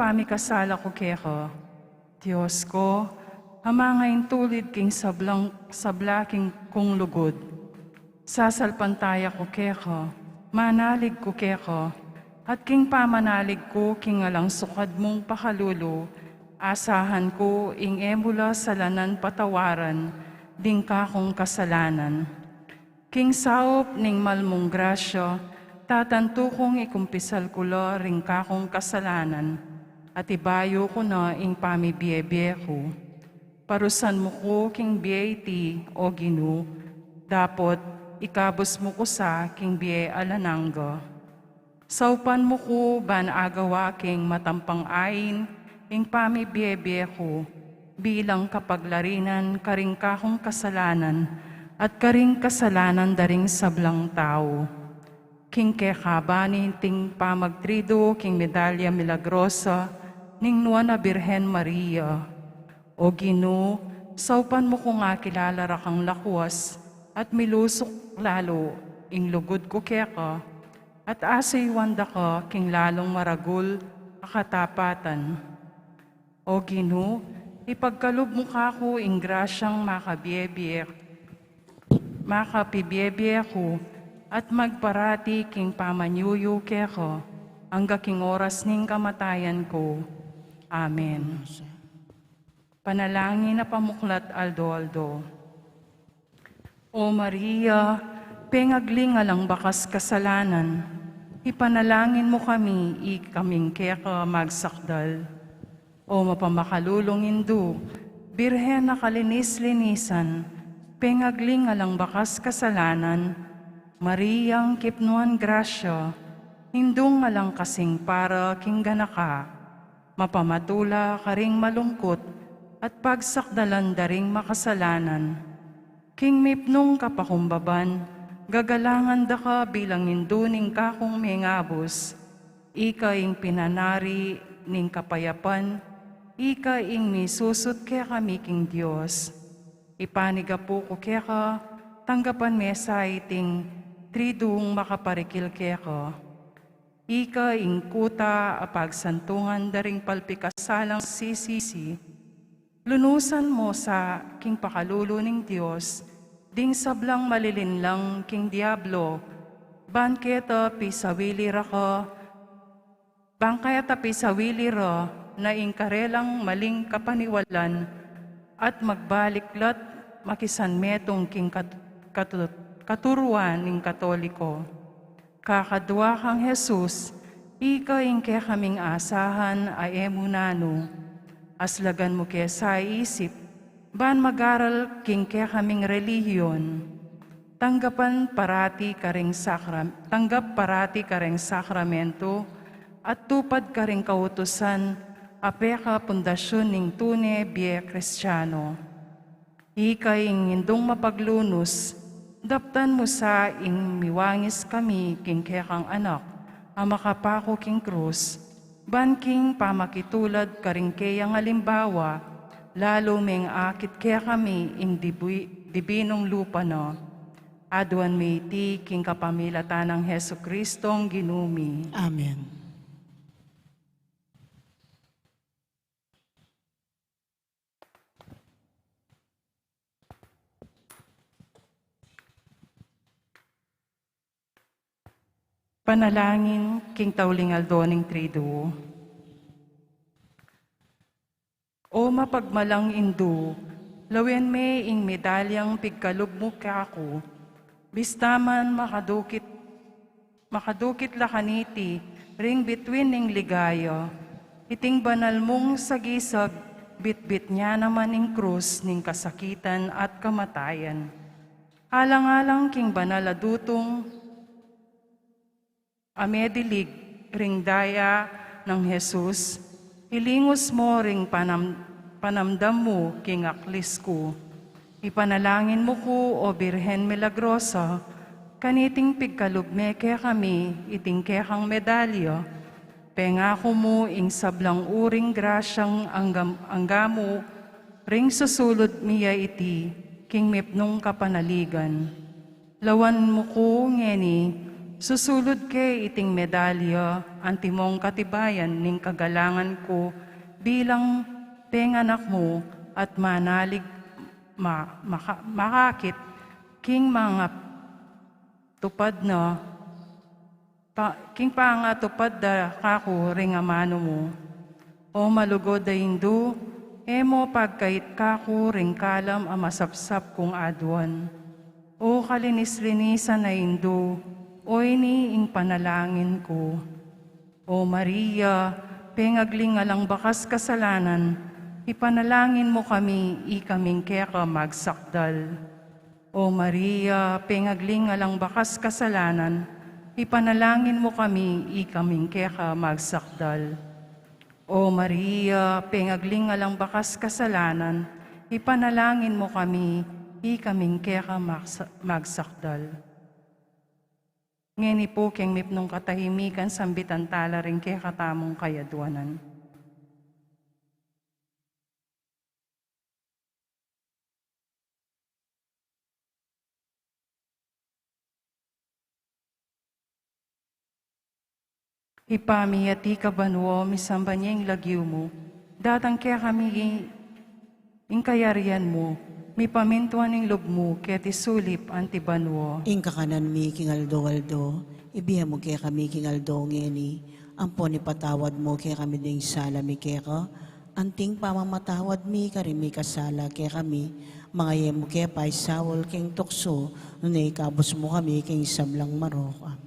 pamikasala ko keko. Diyos ko, hamangayin tulid king sablaking kong lugod. Sasalpantaya ko keko, manalig ko keko, at king pamanalig ko king alang sukad mong pakalulo, asahan ko ing emula salanan patawaran, ding kakong kasalanan. King saop ning malmong grasya, tatanto kong ikumpisal kulo ring kakong kasalanan, at ibayo ko na ing pamibiyebye ko. Parusan mo ko king biyeti o Ginu, dapot ikabos mo ko sa king biye alanangga. Saupan mo ko ban agawa king matampang ain, ing pamibiyebye ko, bilang kapaglarinan karing kakong kasalanan, at karing kasalanan daring sablang tao. King kekabani ting pamagtrido king medalya milagrosa, ning nuana Birhen Maria. O Ginu, saupan mo ko nga kilala rakang lakwas, at milusok lalo ing lugod ko keka, at asay wanda ka king lalong maragul akatapatan. O Ginu, ipagkalub mo kako ing grasyang makapibiyebye ko, at magparati king pamanyuyo keko, hangga king oras ning kamatayan ko. Amen. Panalangin na pamuklat aldo-aldo. O Maria, pengagling alang bakas kasalanan, ipanalangin mo kami, ikaming keka magsakdal. O mapamakalulong Indu, Birhen na kalinis-linisan, pengagling alang bakas kasalanan, Mariyang kipnuan grasya, hindong alang kasing para king ganaka, mapamatula karing malungkot, at pagsakdalan daring makasalanan. King mipnong kapakumbaban, gagalangan da ka bilang induning kakong mengabos, ika ing pinanari ning kapayapan, ika ing misusot kaya kami king Diyos. Ipaniga po ko kaya ka, tanggapan mesa iting tridung makaparikil kaya ka. Ika ing kuta apagsantungan daring palpikasalang sisisi, lunusan mo sa king pakalulo ning Diyos, ding sablang malilinlang king Diablo, bangketa pisawili ra na ingkarelang maling kapaniwalan, at magbaliklat makisanmetong king katuruan ning Katoliko. Kakadwa kang Jesus, ika ing kaya kaming asahan ay emunano, aslagan mo kaya sa isip, ban magaral king kaya kaming relihiyon, tanggap parati karing sakramento, at tupad karing kautusan, apeka pundasyon ning tune biye Kristiyano. Ika ing indong mapaglunos, daptan mo sa ing miwangis kami king kekang anak, ang makapako king krus, ban king pamakitulad karing kayang halimbawa, lalo meng akit kaya kami ing dibinong lupa no. Aduan may iti king kapamilatan ng Heso Kristong ginumi. Amen. Panalangin king Taulingal Doning Triduo. O mapagmalang Indu, lawen me ing medalyang pigkalub mo kako, bistaman makadukit lakaniti, ring between ning ligaya, iting banal mong sagisag, bitbit niya naman ing krus ning kasakitan at kamatayan. Alang-alang king banal adutong, amedilig ring daya ng Jesus, ilingos mo ring panamdam mo king aklis ko. Ipanalangin mo ko, o Birhen Milagrosa, kaniting pigkalubme kaya kami, iting kekang medalya, pengako mo ing sablang uring grasyang anggamo, ring susulod miya iti, king mipnong kapanaligan. Lawan mo ko ngeni, susulod kay iting medalya, antimong katibayan ning kagalangan ko bilang penganak mo at manalig makakit king mga tupad na king panga tupad da kako ring amano mo. O malugod da hindu, emo pagkait kako ring kalam amasapsap kong adwan. O kalinis-linisan na hindu, o ini ing panalangin ko. O Maria, pengaglingalang bakas kasalanan, ipanalangin mo kami, ikaming keka magsakdal. O Maria, pengaglingalang bakas kasalanan, ipanalangin mo kami, ikaming keka magsakdal. O Maria, pengaglingalang bakas kasalanan, ipanalangin mo kami, ikaming keka magsakdal. Ngeni po keng mipnong katahimikan sambitan tala rin kaya katamong kayadwanan. Ipamiyati ka banwo, misamba niya yung lagyo mo, datang kaya kami ingkayarian mo, mi pamintuan ng loob mo, kaya tisulip antibanwo. Ingka kanan mi kingaldo-aldo, ibiya mo kaya kami kingaldo ngeni, ampo ni patawad mo kaya kami ding sala mi kaya ka, anting pamamatawad mi karimi kasala kaya kami, mga ye mo kaya pa'y sawol king tukso, nunay kabos mo kami king sablang maroka.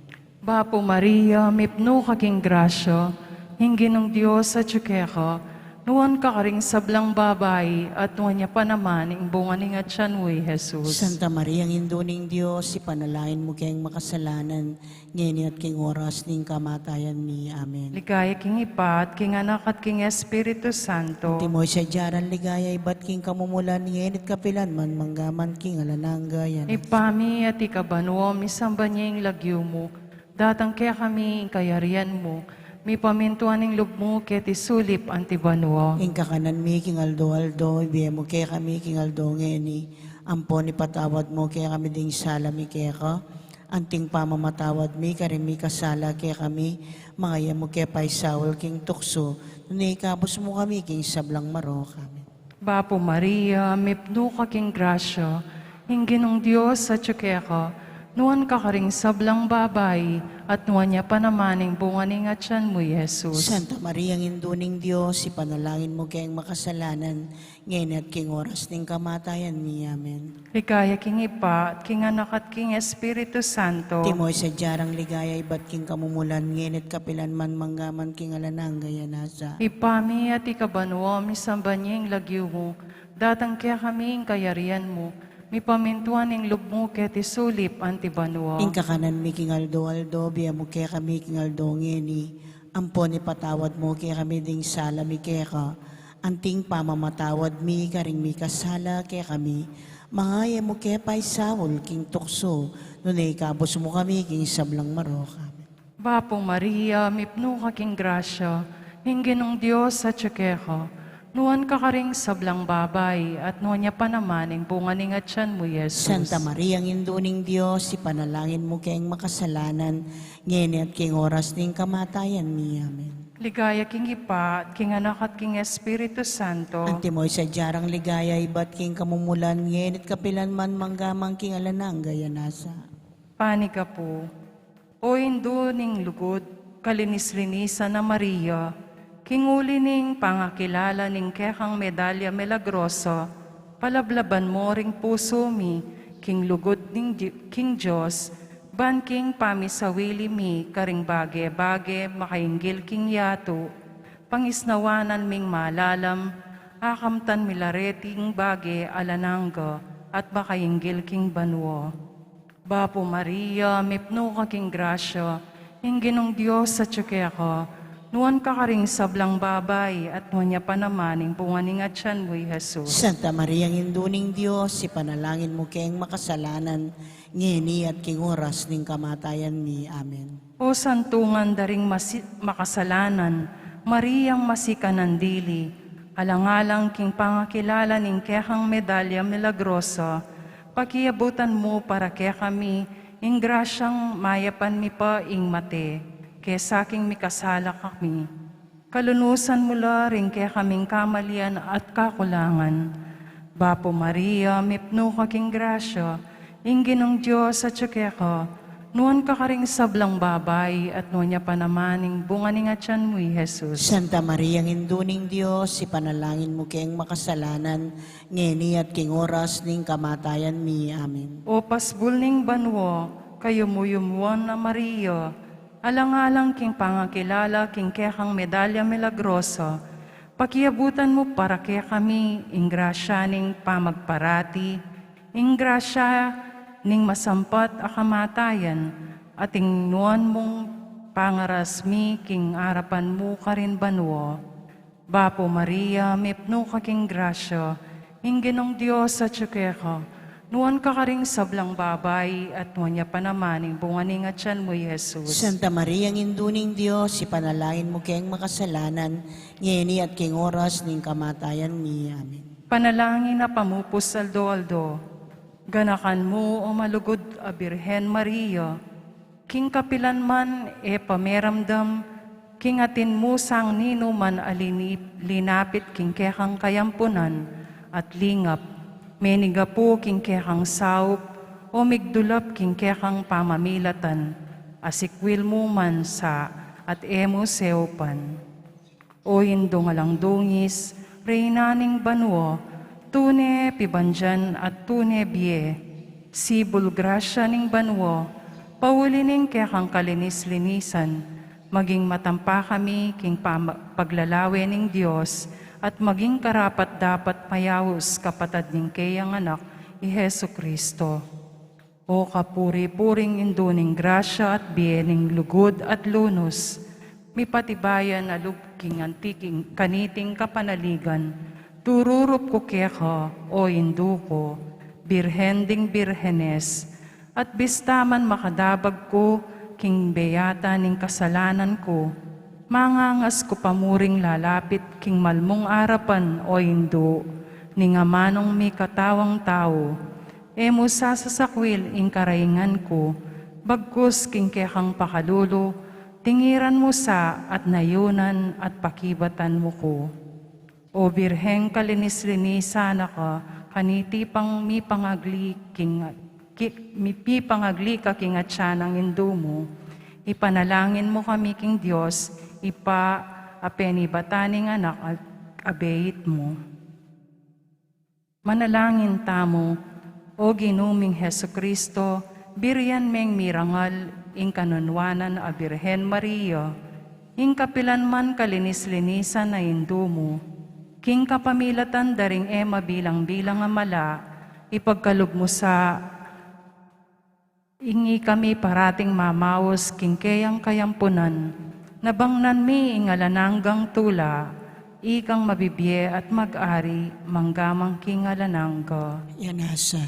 Bapo Maria, mipno kaking grasya, hinggin ng Diyos sa tsukeka, nuwan ka karing sablang babay, at nuwan niya pa naman, ing bunga ni nga tiyan mo, Jesus. Santa Maria, ang induning Diyos, ipanalain mo kayong makasalanan, ngayon at king oras ning kamatayan mi. Amen. Ligaya king ipat, king anak at king Espiritu Santo. Timoy sa jaran ligaya, ibat king kamumulan, ngayon at kapilan man, manggaman king alananga yan. Ipami at ikabanwo, misamba niya yung lagyo mo, datang kaya kami kayarian mo, mi pamintuan ng loob mo, kaya tisulip antibanwo. Ingka kanan mi king aldo-aldo, ibiya mo kaya kami king aldo ngeni, ampo ni patawad mo kaya kami ding sala mi kaya ka, anting pamamatawad mi karimi kasala kaya kami, mga yan mo kaya pa'y sawol king tukso, nunay kabos mo kami king sablang marok. Amen. Bapo Maria, mipno ka king grasya, hinggin ng Diyos sa tsukeka, nuwan ka karing sablang babay, at nuwan niya pa naman ang bunga ni nga tiyan mo, Jesus. Santa Maria, ang induning Diyos, ipanalangin mo kayong makasalanan, ngayon at king oras ning kamatayan mi. Amen. Ligaya king ipa, at king anak at king Espiritu Santo. Timoy sa jarang ligaya, ibat king kamumulan, ngayon at kapilan man manggaman king alanang gaya nasa. Ipami at ikabanwo, misamba niya yung lagyo mo, datang kaya kami ang kayarian mo, mi pamintuan ng loob mo, kaya tisulip antibanwo. Ingka kanan mi king aldo-aldo, biya mo kaya kami king aldo ngeni, ampo ni patawad mo kaya kami ding sala mi kaya ka, anting pamamatawad mi karing mi kasala kaya kami, mga mo kaya pa'y sawol king tukso, nunay kabos mo kami king sablang marok. Amen. Bapo Maria, mipno ka king grasya, hinggin ng Diyos sa tsukeka, nuwan ka karing sablang babay, at nuwan niya pa naman ang bunga ni nga tiyan mo, Jesus. Santa Maria, ang induning Diyos, ipanalangin mo kayong makasalanan, ngayon at king oras ning kamatayan mi. Amen. Ligaya king ipa, at king anak at king Espiritu Santo. Antimoy sa jarang ligaya, ibat king kamumulan, ngayon at kapilan man manggamang king alanang gaya nasa. Pani ka po, o indo ning lugod, kalinis-linisan na Maria, kinguli ning pangakilala ning kekang medalya milagroso, palablaban mo ring puso mi, king lugod ning king Diyos, ban king pamisawili mi, karing bage-bage, makainggil king yato, pangisnawanan ming malalam, akamtan milareting bage alanangga, at makainggil king banwo. Bapo Maria, mipno ka king grasya, hinggin ng Diyos sa tsukeka, nuwan ka karing sablang babay, at nuwan niya pa naman ang bunga ni nga tiyan mo, Jesus. Santa Maria, ang induning Diyos, ipanalangin mo kayong makasalanan, ngeni at king oras ning kamatayan mi. Amen. O santungan daring makasalanan, Mariang masikanan dili, alang-alang king pangakilala ning kehang medalya milagrosa, pakiabutan mo para kaya kami, ing grasyang mayapan mi pa ing mate, kesa aking mikasala kami. Kalunusan mula rin kaya kaming kamalian at kakulangan. Bapo Maria, mipno kaking grasya, ingin ng Diyos at tsukeko, nuan ka karing sablang babay at nuan niya panamaning bunganing at tiyan mo, Jesus. Santa Maria, induning Diyos, ipanalangin mo kayang makasalanan, ngeni at king oras ning kamatayan mi. Amen. O pasbul ning banwo, kayo mo yumuan na Maria, alang-alang king pangakilala, king kekang medalya milagrosa, pakiabutan mo para kaya kami, ingrasya ning pamagparati, ingrasya ning masampat a kamatayan, at ingnuan mong pangarasmi, king arapan mo karin banwo. Bapo Maria, mipno ka king grasya, ingginong Diyos at tsukeko, nuan ka karing sablang babay, at nuan niya panamaning bunganing at tiyan mo, Jesus. Santa Maria, induning Diyos, ipanalangin mo kayang makasalanan, ngeni at king oras ning kamatayan mi. Amen. Panalangin na pamupos aldo-aldo, ganakan mo o malugod a Birhen Maria, king kapilan man e pameramdam, king atin mo sang nino man linapit king kekang kayampunan at lingap, meniga po king kekang saup, o migdulap king kekang pamamilatan, asikwil mo man sa at emo seopan. O indong alang dungis, reynaning banwo, tune pibanjan at tune biye, sibul grasya ning banwo, paulining kekang kalinis-linisan, maging matampa kami king paglalawe ning Diyos, at maging karapat dapat mayawos kapatad ning kayang anak, i Hesu Kristo. O kapuri-puring induning grasya at biye ning lugod at lunos, mipatibayan na lugking antiking kaniting kapanaligan, tururup ko keka o induko, birhen ding birhenes, at bistaman makadabag ko, king beyata ning kasalanan ko, mangangas ko pamuring lalapit, king malmong arapan o indo, ning amanong mi katawang tao, emo sasasakwil ing karaingan ko, bagkus king kekang pakalulo, tingiran mo sa at nayunan at pakibatan mo ko. O birheng kalinis-linisan ka, kaniti pang mi pangagli ka king atyanang indo mo, ipanalangin mo kami king Diyos, apenibataning anak at abeit mo. Manalangin tamo, o ginuming Hesu Kristo, biryan meng mirangal, ing kanunwanan a Birhen Maria, ing kapilan man kalinis-linisan na indo mo, king kapamilatan daring ema bilang-bilang amala, ipagkalog mo sa ingi kami parating mamawos king kayang kayampunan, nabangnan mi ingalananggang tula, ikang mabibye at mag-ari, manggamang king alanangga. Yanasa.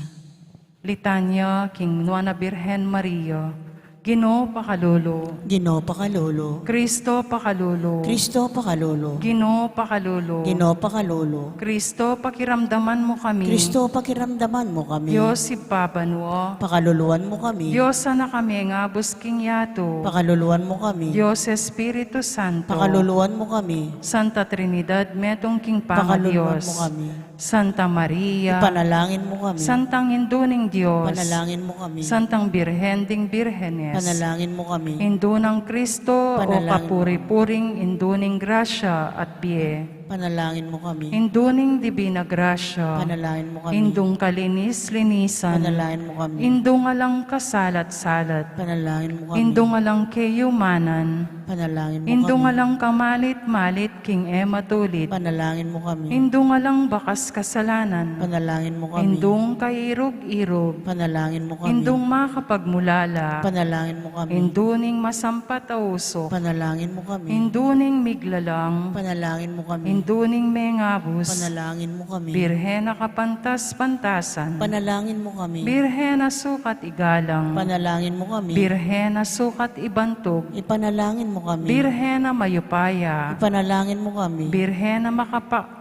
Litanya king Nuana Birhen Maria, Ginoo pakalolo, Ginoo pakalolo, Kristo pakalolo, Kristo pakalolo, Ginoo pakalolo, Ginoo pakalolo, Kristo pakiramdaman mo kami, Kristo pakiramdaman mo kami, Diyos ipabanwo, pakaluluan mo kami, Diyos na kami nga busking yato, pakaluluan mo kami, Diyos Espiritu Santo, pakaluluan mo kami, Santa Trinidad metong king panga pakaluluan Diyos, mo kami, Santa Maria, ipanalangin mo kami, Santang Induning Diyos, panalangin mo kami, Santang Birhen ding Birhenes, panalangin mo kami, Indunang Kristo o Panalangin mo. kapuri-puring induning grasya at biye. panalangin mo kami, Induning dibina grasya. panalangin mo kami, Indung kalinis-linisan. panalangin mo kami, Indung alang kasalat-salat. panalangin mo kami, Indung alang kayumanan. panalangin mo Indung kami, alang kamalit-malit king ema tulit. panalangin mo kami, Indung alang bakas kasalanan. panalangin mo kami, Indung kairog-irog. panalangin mo kami, Indung makapagmulala. panalangin mo kami, Induning masampat a usok. panalangin mo kami, Induning miglalang. panalangin mo kami, Induning mengabus. panalangin mo kami, Birhen na kapantas-pantasan. panalangin mo kami, Birhen na sukat igalang. panalangin mo kami, Birhen na sukat ibantog. ipanalangin mo kami, Birhen na mayupaya. ipanalangin mo kami, Birhen na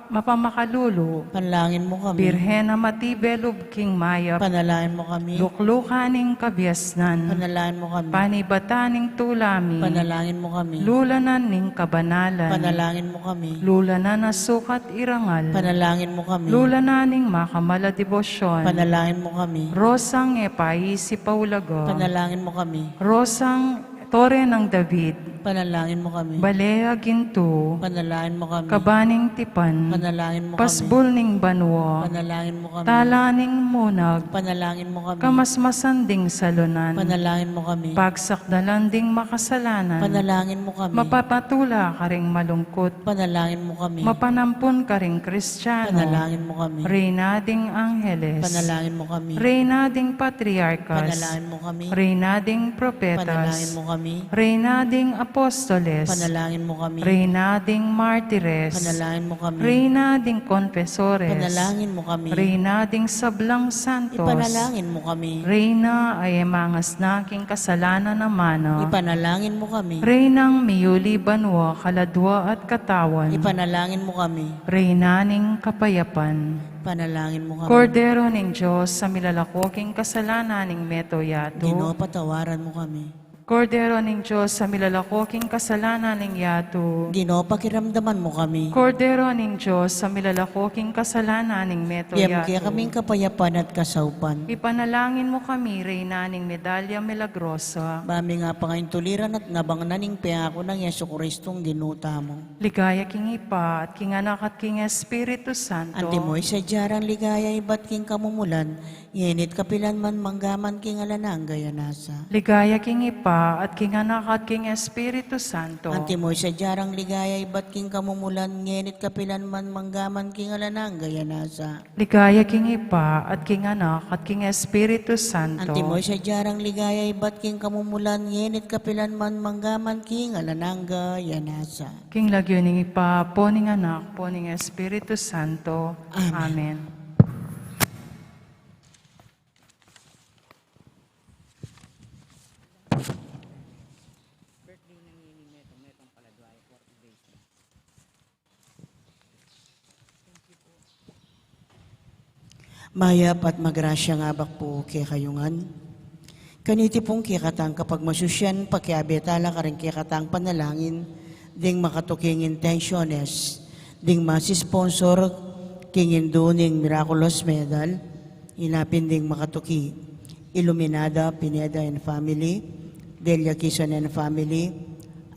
mapamakalulu, Panalangin mo kami. Birhen na matibelub king mayap, Panalangin mo kami. luklukaning kabyasnan, Panalangin mo kami. panibataning tulami, Panalangin mo kami. lulanan ning kabanalan, Panalangin mo kami. lulanan na sukat irangal, Panalangin mo kami. lulananing makamala debosyon, Panalangin mo kami. rosang epai si Paulago, Panalangin mo kami. rosang tore ng David, Panalangin mo kami. balea ginto, Panalangin mo kami. kabaning tipan, Panalangin mo kami. pasbul ning banwo, Panalangin mo kami. talaning munag, Panalangin mo kami. kamasmasanding salunan, Panalangin mo kami. pagsakdalanding makasalanan, Panalangin mo kami. mapapatula ka ring malungkot, Panalangin mo kami. mapanampun ka ring Kristiyano, Panalangin mo kami. reynading angheles, Panalangin mo kami. reynading patriarkas, Panalangin mo kami. reynading Panalangin propetas, mo kami. reynading apostoles, Panalangin mo kami. reynading martires, Panalangin mo kami. reynading confesores, Panalangin mo kami. reynading sablang santos, Ipanalangin mo kami. reyna ay mangas naking kasalanan na mano, Ipanalangin mo kami. reynang miyuli banwa, kaladwa at katawan, Ipanalangin mo kami. reynaning kapayapan, Panalangin mo kami. Kordero ning Diyos sa milalakoking kasalanan ning metoyato, Ginoo, patawaran mo kami. Kordero ning Diyos sa milalakoking kasalanan ning yato, Ginoo, pakiramdaman mo kami. Kordero ning Diyos sa milalakoking kasalanan ning Biyam kaya metoyato, kaming kapayapan at kasaupan. ipanalangin mo kami, Reyna ning medalya milagrosa, Bami nga pa ngayon tuliran at nabang naning piyako ng Yeso Kristong ginuta mo. ligaya king ipa at king anak at king Espiritu Santo, Ante mo'y sa jarang ligaya iba't king kamumulan, yenit kapilan man manggaman king alanang gayanasa. ligaya king ipa at king anak at king Espiritu Santo, Ante mo'y sa jarang ligaya iba't king kamumulan, yenit kapilan man manggaman king alanang gayanasa. ligaya king ipa at king anak at king Espiritu Santo, Ante mo'y sa jarang ligaya iba't king kamumulan, yenit kapilan man manggaman king alanang gayanasa. king lagyo ning ipa, po ning anak, po ning Espiritu Santo. Amen. Mayap at magrasya nga bak po kay kayungan. Kaniti pong kikatang kapag masusyan, pakiabetala ka rin kikatang panalangin, ding makatuking intentiones, ding masisponsor kingin doning Miraculous Medal, inapin ding makatuki, Iluminada Pineda and Family, Delia Quezon and Family,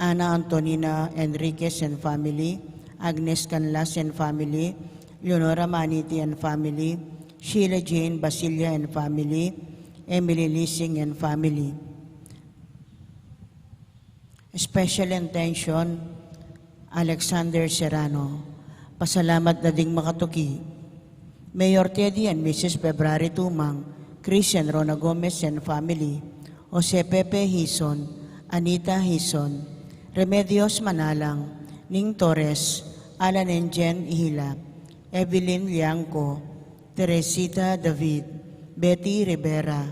Ana Antonina Enriquez and Family, Agnes Canlas and Family, Leonora Maniti and Family, Sheila Jane Basilia and Family, Emily Lising and Family. Special intention, Alexander Serrano. Pasalamat na ding makatuki. Mayor Teddy and Mrs. February Tumang, Christian Rona Gomez and Family, Jose Pepe Hison, Anita Hison, Remedios Manalang, Ning Torres, Alan and Jen Ihila, Evelyn Liangco, Teresita David, Betty Rivera,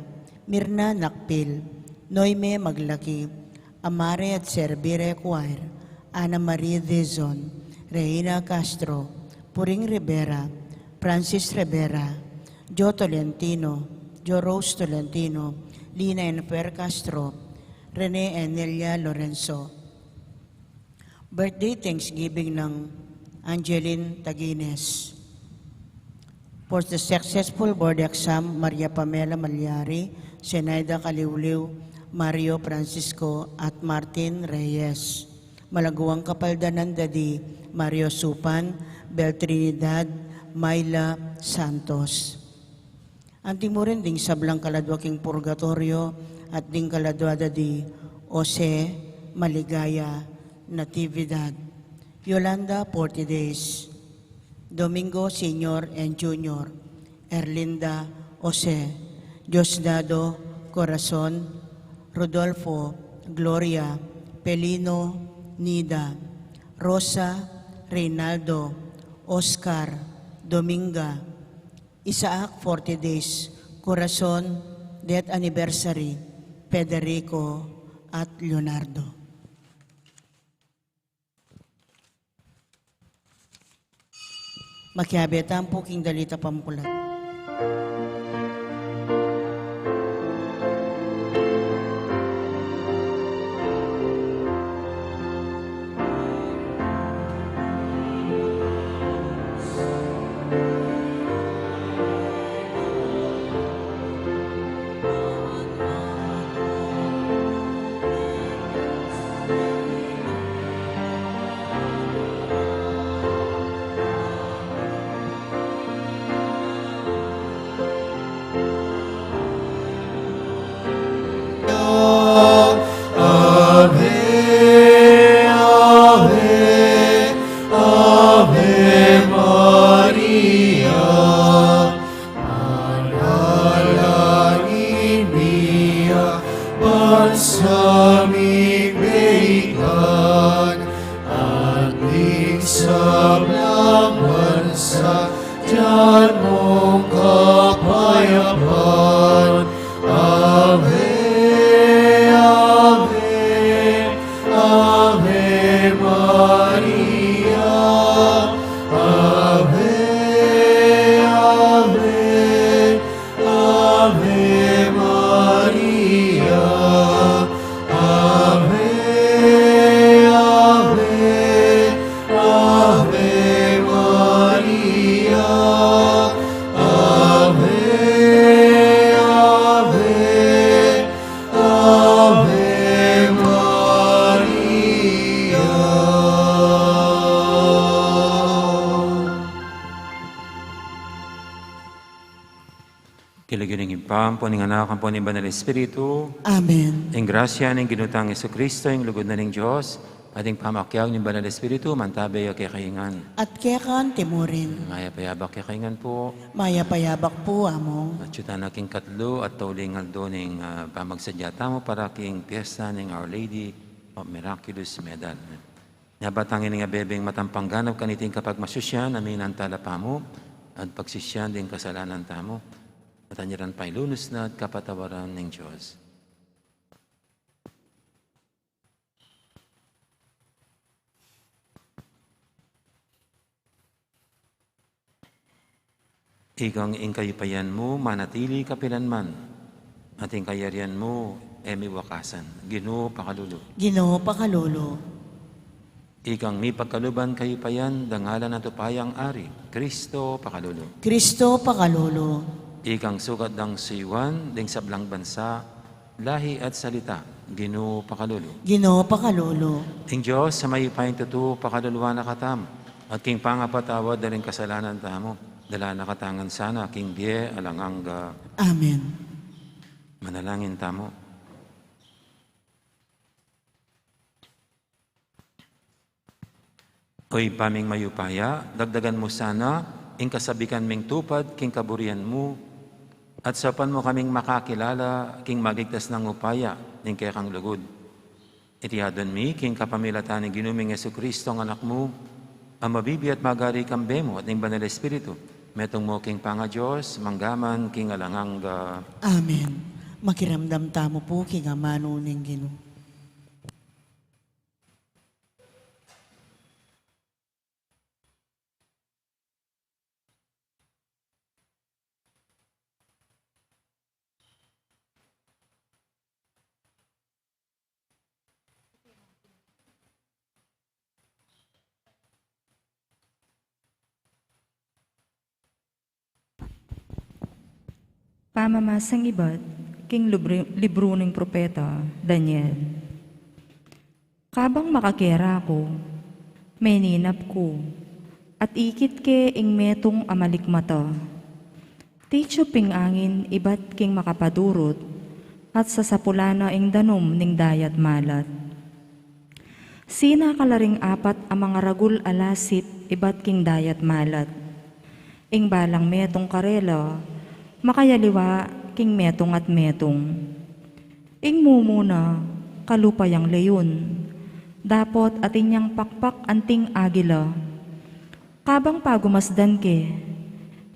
Mirna Nakpil, Noime Maglaki, Amare at Servire Choir, Ana Marie Dizon, Reina Castro, Puring Rivera, Francis Rivera, Joe Tolentino, Joe Rose Tolentino, Lina Enfer Castro, Rene Enelia Lorenzo. Birthday Thanksgiving ng Angeline Tagines. For the successful board exam, Maria Pamela Malyari, Senaida Kaliwliw, Mario Francisco at Martin Reyes. Malaguang kapaldanan dadi, Mario Supan, Bel Trinidad, Myla Santos. Anting mo rin ding sablang kaladwa king purgatorio at ding kaladwa dadi, Jose Maligaya Natividad. Yolanda 40 days. Domingo Senior and Junior, Erlinda Jose, Diosdado Corazon, Rodolfo, Gloria, Pelino, Nida, Rosa, Reynaldo, Oscar, Dominga, Isaac 40 days, Corazon, death anniversary, Federico at Leonardo. Makiabetan po king dalita pamukulat. Kiligin po ng anak po ni Banal Espiritu, Amen. ang grasya ng ginutang Yesu Kristo, ang lugod na ng Diyos, ating pamakyaw ni Banal Espiritu, mantabay o kakaingan. At kekan timurin. Maya payabak kakaingan po, Maya payabak po amo. at yutan aking katlo at tauling aldo ng pamagsadyata mo para king piyesta ng Our Lady of Miraculous Medal. Nabatangin nga bebeng matampangganap kaniting kapag masusyan, amin ang talapa mo, at pagsisyan din kasalanan tamo. Matanyaran pa'y lunos na at kapatawaran ng Diyos. Ikang ingkayupayan mo, manatili kapilanman. At ingkayarian mo, emi wakasan. Ginoo pakalulu. Ginoo pakalolo. Ikang mi pagkaluban kayupayan, dangalan at upayang ari. Kristo pakalulu. Kristo pakalolo. Ikang sugat ng siwan, ding sablang bansa, lahi at salita, Ginoo pakalulu. Ginoo pakalolo. Ing Diyos, sa may paing tutu, pakaluluwa na katam, at king pangapatawad daling kasalanan tamo, dala nakatangan sana, king die alanganga. Amen. Manalangin tamo. Oy paming mayupaya, dagdagan mo sana, ing kasabikan ming tupad, king kaburian mo, at sapan mo kaming makakilala, king magigtas ng upaya, ning kaya kang lugod. Itihadon mi, king kapamilatan ni ginuming Yesu Kristo ang anak mo, ang mabibi at magari kambemo at ning Banal Espiritu, metong mo king panga Diyos, manggaman king alanganga. Amen. Makiramdam tamo po king amano ning Ginoo. Pamamasang iba't king libro ng propeta Daniel. Kabang makakera ko, may ninap ko, at ikit ke ing metong amalikmata. Ticho ping angin iba't king makapadurot, at sasapulana ing danom ning dayat malat. Sina kalaring apat ang mga ragul alasit iba't king dayat malat. Ing balang metong karela, makayaliwa king metong at metong. Ing mumuna, kalupayang leyon, dapot atinyang pakpak anting agila. Kabang pagumasdan ke,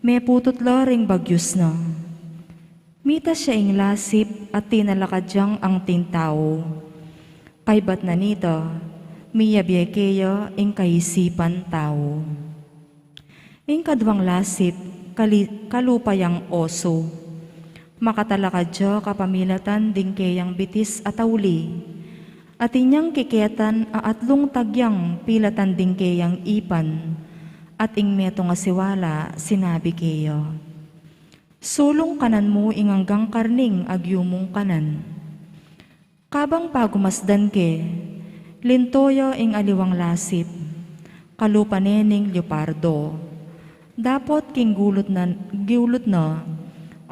may pututla ring bagyos na. Mita siya ing lasip at tinalakadyang ang tintao. Kay bat na nita, miyabyekeya ing kaisipan tao. Ing kadwang lasip, kalupayang oso. Makatalakadya kapamilatan ding kayang bitis at awli. At inyang kiketan atlong tagyang pilatan ding kayang ipan. At ing meto nga siwala, sinabi kayo. Sulong kanan mo inganggang karning agyumong kanan. Kabang pagumasdan ke, lintoyo ing aliwang lasip, kalupanening leopardo. Dapot king gulot na,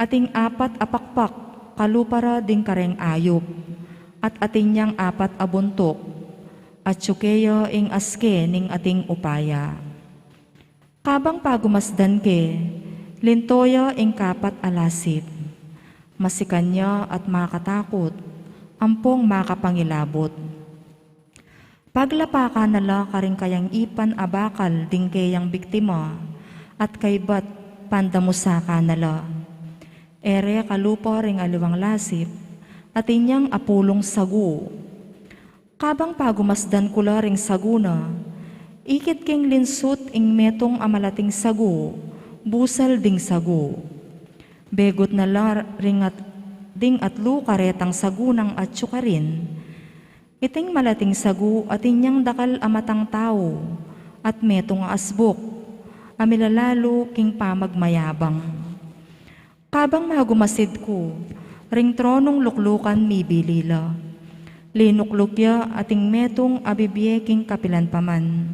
ating apat apakpak, kalupara ding kareng ayop, at ating niyang apat abuntok, at tsukeyo ing aske ning ating upaya. Kabang pagumasdan ke, lintoyo ing kapat alasip, masikanya at makatakot, ampong makapangilabot. Paglapakan nala karing kayang ipan abakal ding kayang biktima, at kaybat pandamusaka nala. Ere kalupo ring aliwang lasip, at inyang apulong sagu. Kabang pagumasdan kula ring saguna, ikit king linsut ing metong amalating sagu, busal ding sagu. Begot nala ringat ding atlu karetang sagunang at syukarin. Iting malating sagu at inyang dakal amatang tao, at metong asbok, amilalalo king pamagmayabang. Kabang magumasid ko, ring tronong luklukan mibilila. Linuklukya ating metong abibye king kapilan paman,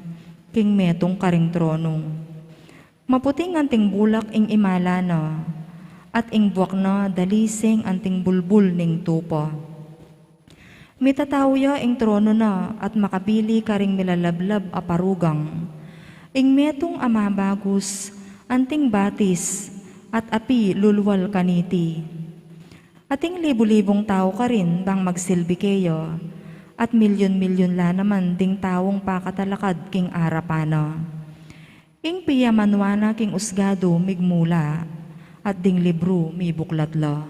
king metong karing tronong. Maputing anting bulak ing imala na, at ing buwak na dalising anting bulbul ning tupa. Mitatawya ing trono na at makabili karing milalablab aparugang. Ing metong amabagus, anting batis, at api lulwal kaniti. Ating libu-libong tao ka rin bang magsilbi kayo, at milyon-milyon la naman ding taong pakatalakad king arapana. Ing piyamanwana king usgado migmula, at ding libro mi buklatla.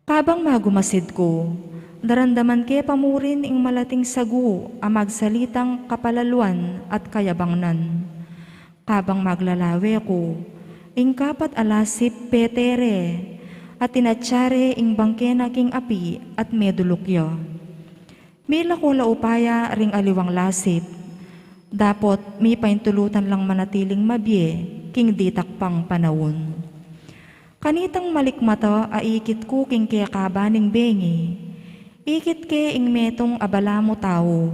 Kabang magumasid ko, darandaman ke pamurin ing malating sagu amagsalitang kapalaluan at kayabangnan. Kabang maglalawe ko, ing kapat alasip petere, at tinatsare ing bangkena king api at medulukyo. Mila ko laupaya ring aliwang lasip, dapot mi paintulutan lang manatiling mabye king ditakpang panawon. Kanitang malikmata aikit ko king kaya kabaning bengi, ikit ke ing metong abala mo tao,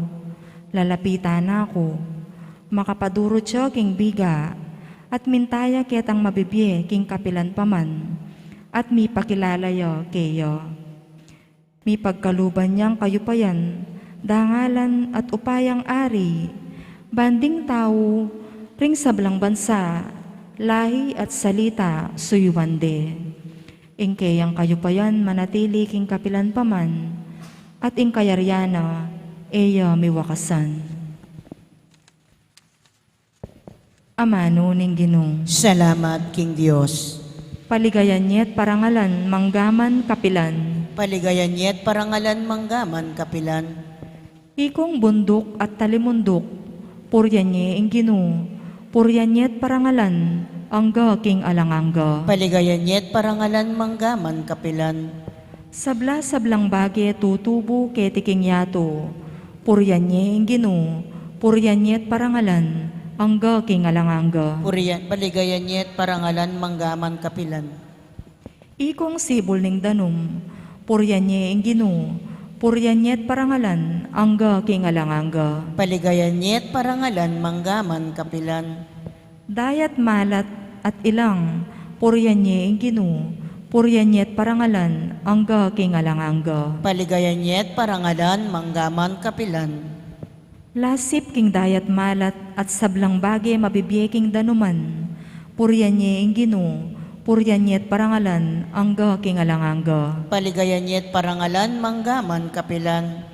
lalapitan ako, makapadurot siya king biga, at mintaya kitang mabibye king kapilan paman, at mi pakilalayo keyo. Mi pagkaluban niyang kayupayan, dangalan at upayang ari, banding tao, ring sablang bansa, lahi at salita suyuwande. Ing kayang kayupayan manatili king kapilan paman, at ing kayaryana, eya miwakasan. Amano ning Ginong. Salamat, King Diyos. Paligayan niyet parangalan, manggaman kapilan. Paligayan niyet parangalan manggaman kapilan. Ikong bundok at talimundok, puryan niya ing Ginoo, puryan niyet parangalan, angga king alangangga. Paligayan niyet parangalan manggaman kapilan. Sabla-sablang bage tutubo ketiking yato, puryan niya ing Ginoo, puryan niyet parangalan, angga king alangangga. Paligayan niyet parangalan manggaman kapilan. Ikong sibol ning danum, puryan niya ing Ginoo, puryan niyet parangalan, angga king alangangga. Paligayan niyet parangalan manggaman kapilan. Dayat malat at ilang, puryan niya ing Ginoo, puryan niyet parangalan, angga king alangangga. Paligayan niyet parangalan manggaman kapilan. Lasip king dayat malat at sablang bage mabibye king danuman, puryan niya ing Ginoo, puryan niyet parangalan, angga king alangangga. Paligayan niyet parangalan manggaman kapilan.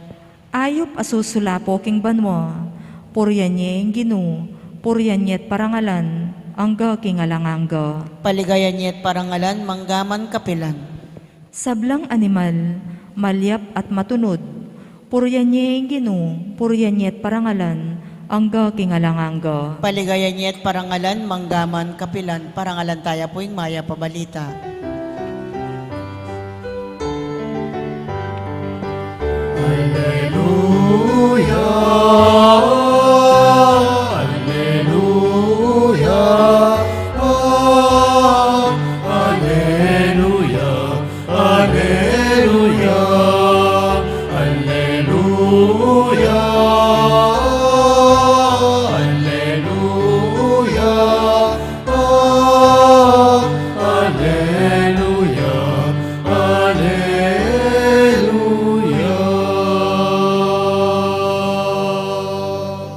Ayop asusulapo king banwa, puryan niya ing Ginoo, puryan niyet parangalan, angga king alangangga. Paligayan niyet parangalan manggaman kapilan. Sablang animal, malyap at matunod, puryan niya ing Ginoo, puryan niyet parangalan, angga kingalangangga. Paligayan niya't parangalan, manggaman, kapilan, parangalan taya po yung maya pabalita.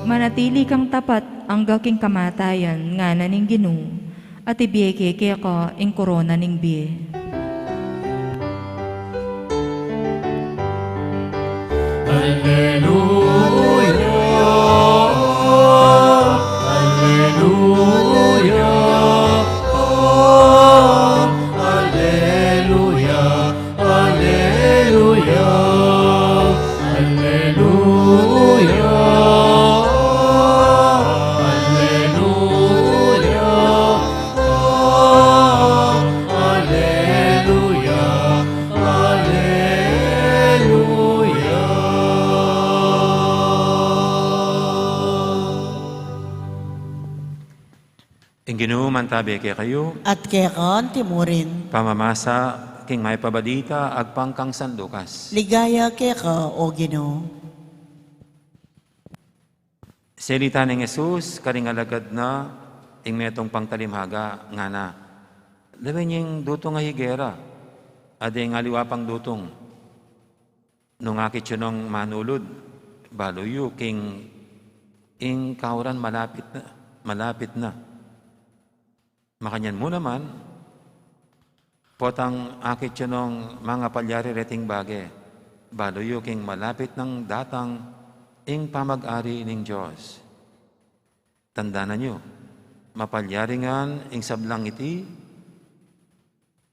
Manatili kang tapat angga king kamatayan nga naning Ginoo at ibiyeke ka ing korona ning biye. Ing Ginoo mantabi kayo, At kaya kan timurin, pamamasa king may pabalita agpang kang San Lucas. ligaya kaya ka, o Ginoo. Selita ng Jesus, karingalagad na, ing metong pangtalimhaga nga na. Labi niyang dutong nga higera, ading aliwapang dutong. Nung akit yun ng manulod, baloyo, king ing kauran malapit na. Makanyan mo naman, potang akit yun ng mga palyari reting bage, baloyo, king malapit ng datang ing pamag-ari ning Diyos. Tandaan nyo, mapalyaringan ing sablang iti,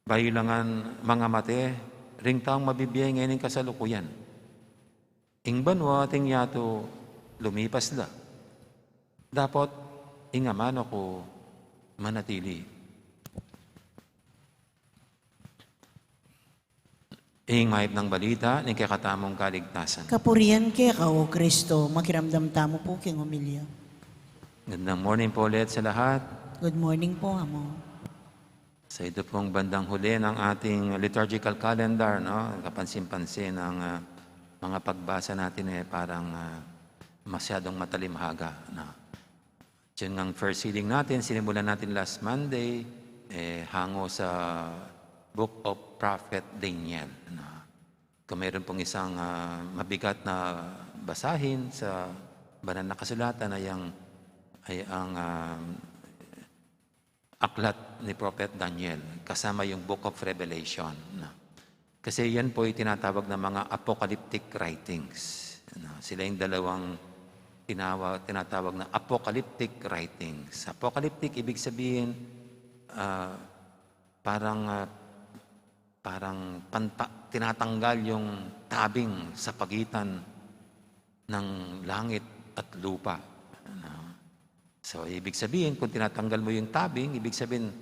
bayilangan mga mate, ring taong mabibiyay ngayon ing kasalukuyan. Ing banwa ting yato, lumipas la. Dapat, ing amano ko, manatili. Ing mahip ng balita, ning kakatamong kaligtasan. Kapurian kaya ka, o Kristo, makiramdam tamo po king humilya. Gandang morning po ulit sa lahat. Good morning po, amo. Sa ito pong bandang huli ng ating liturgical calendar, no? Kapansin-pansin ang mga pagbasa natin parang masyadong matalimhaga. No? Diyan ng first reading natin, sinimulan natin last Monday, hango sa Book of Prophet Daniel. No? Kung mayroon pong isang mabigat na basahin sa banal na kasulatan ay ang aklat ni Prophet Daniel, kasama yung Book of Revelation. No? Kasi yan po ay tinatawag na mga apocalyptic writings. No? Sila yung dalawang tinatawag na apocalyptic writings. Apocalyptic, ibig sabihin, parang tinatanggal yung tabing sa pagitan ng langit at lupa. So, ibig sabihin, kung tinatanggal mo yung tabing, ibig sabihin,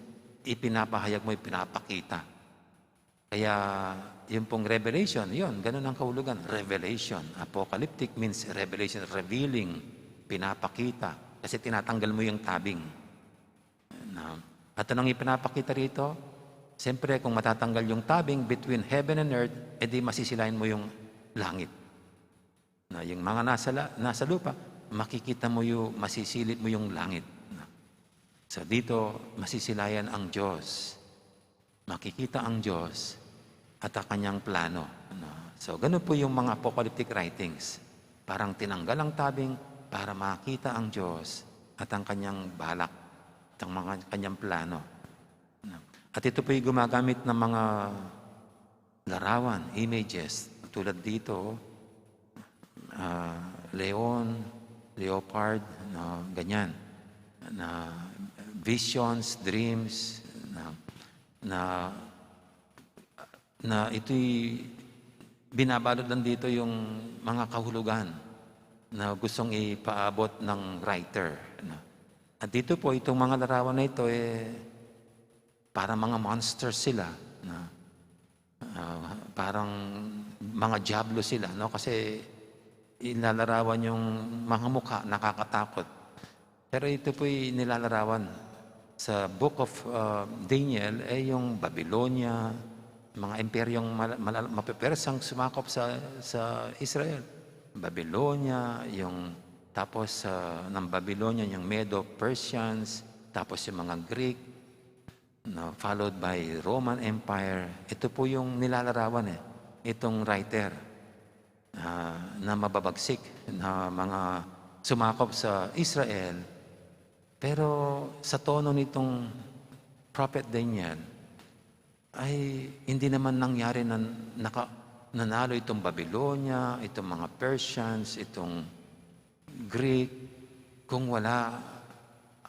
ipinapahayag mo, ipinapakita. Kaya, yung pong revelation, yun, ganun ang kahulugan. Revelation. Apocalyptic means revelation, revealing, pinapakita. Kasi tinatanggal mo yung tabing. At anong ipinapakita rito? Siyempre, kung matatanggal yung tabing between heaven and earth, edi masisilayan mo yung langit. Yung mga nasa lupa, makikita mo yung, masisilip mo yung langit. So dito, masisilayan ang Diyos. Makikita ang Diyos at ang kanyang plano. So ganun po yung mga apocalyptic writings. Parang tinanggal ang tabing para makita ang Diyos at ang kanyang balak at ang kanyang plano. At ito po yung gumagamit ng mga larawan, images. Tulad dito, leon, leopard, ganyan. Na visions, dreams, na ito'y binabalot lang dito yung mga kahulugan na gustong ipaabot ng writer. No? At dito po, itong mga larawan na ito, parang mga monsters sila. No? Parang mga diablo sila. No? Kasi ilalarawan yung mga mukha, nakakatakot. Pero ito po'y nilalarawan sa Book of Daniel, yung Babylonia, mga imperyong mapepersang sumakop sa Israel. Babylonia, tapos ng Babylonia, yung Medo-Persians, tapos yung mga Greek, no, followed by Roman Empire. Ito po yung nilalarawan itong writer na mababagsik na mga sumakop sa Israel. Pero sa tono nitong Prophet Daniel, ay hindi naman nangyari na nanalo itong Babylonia, itong mga Persians, itong Greek, kung wala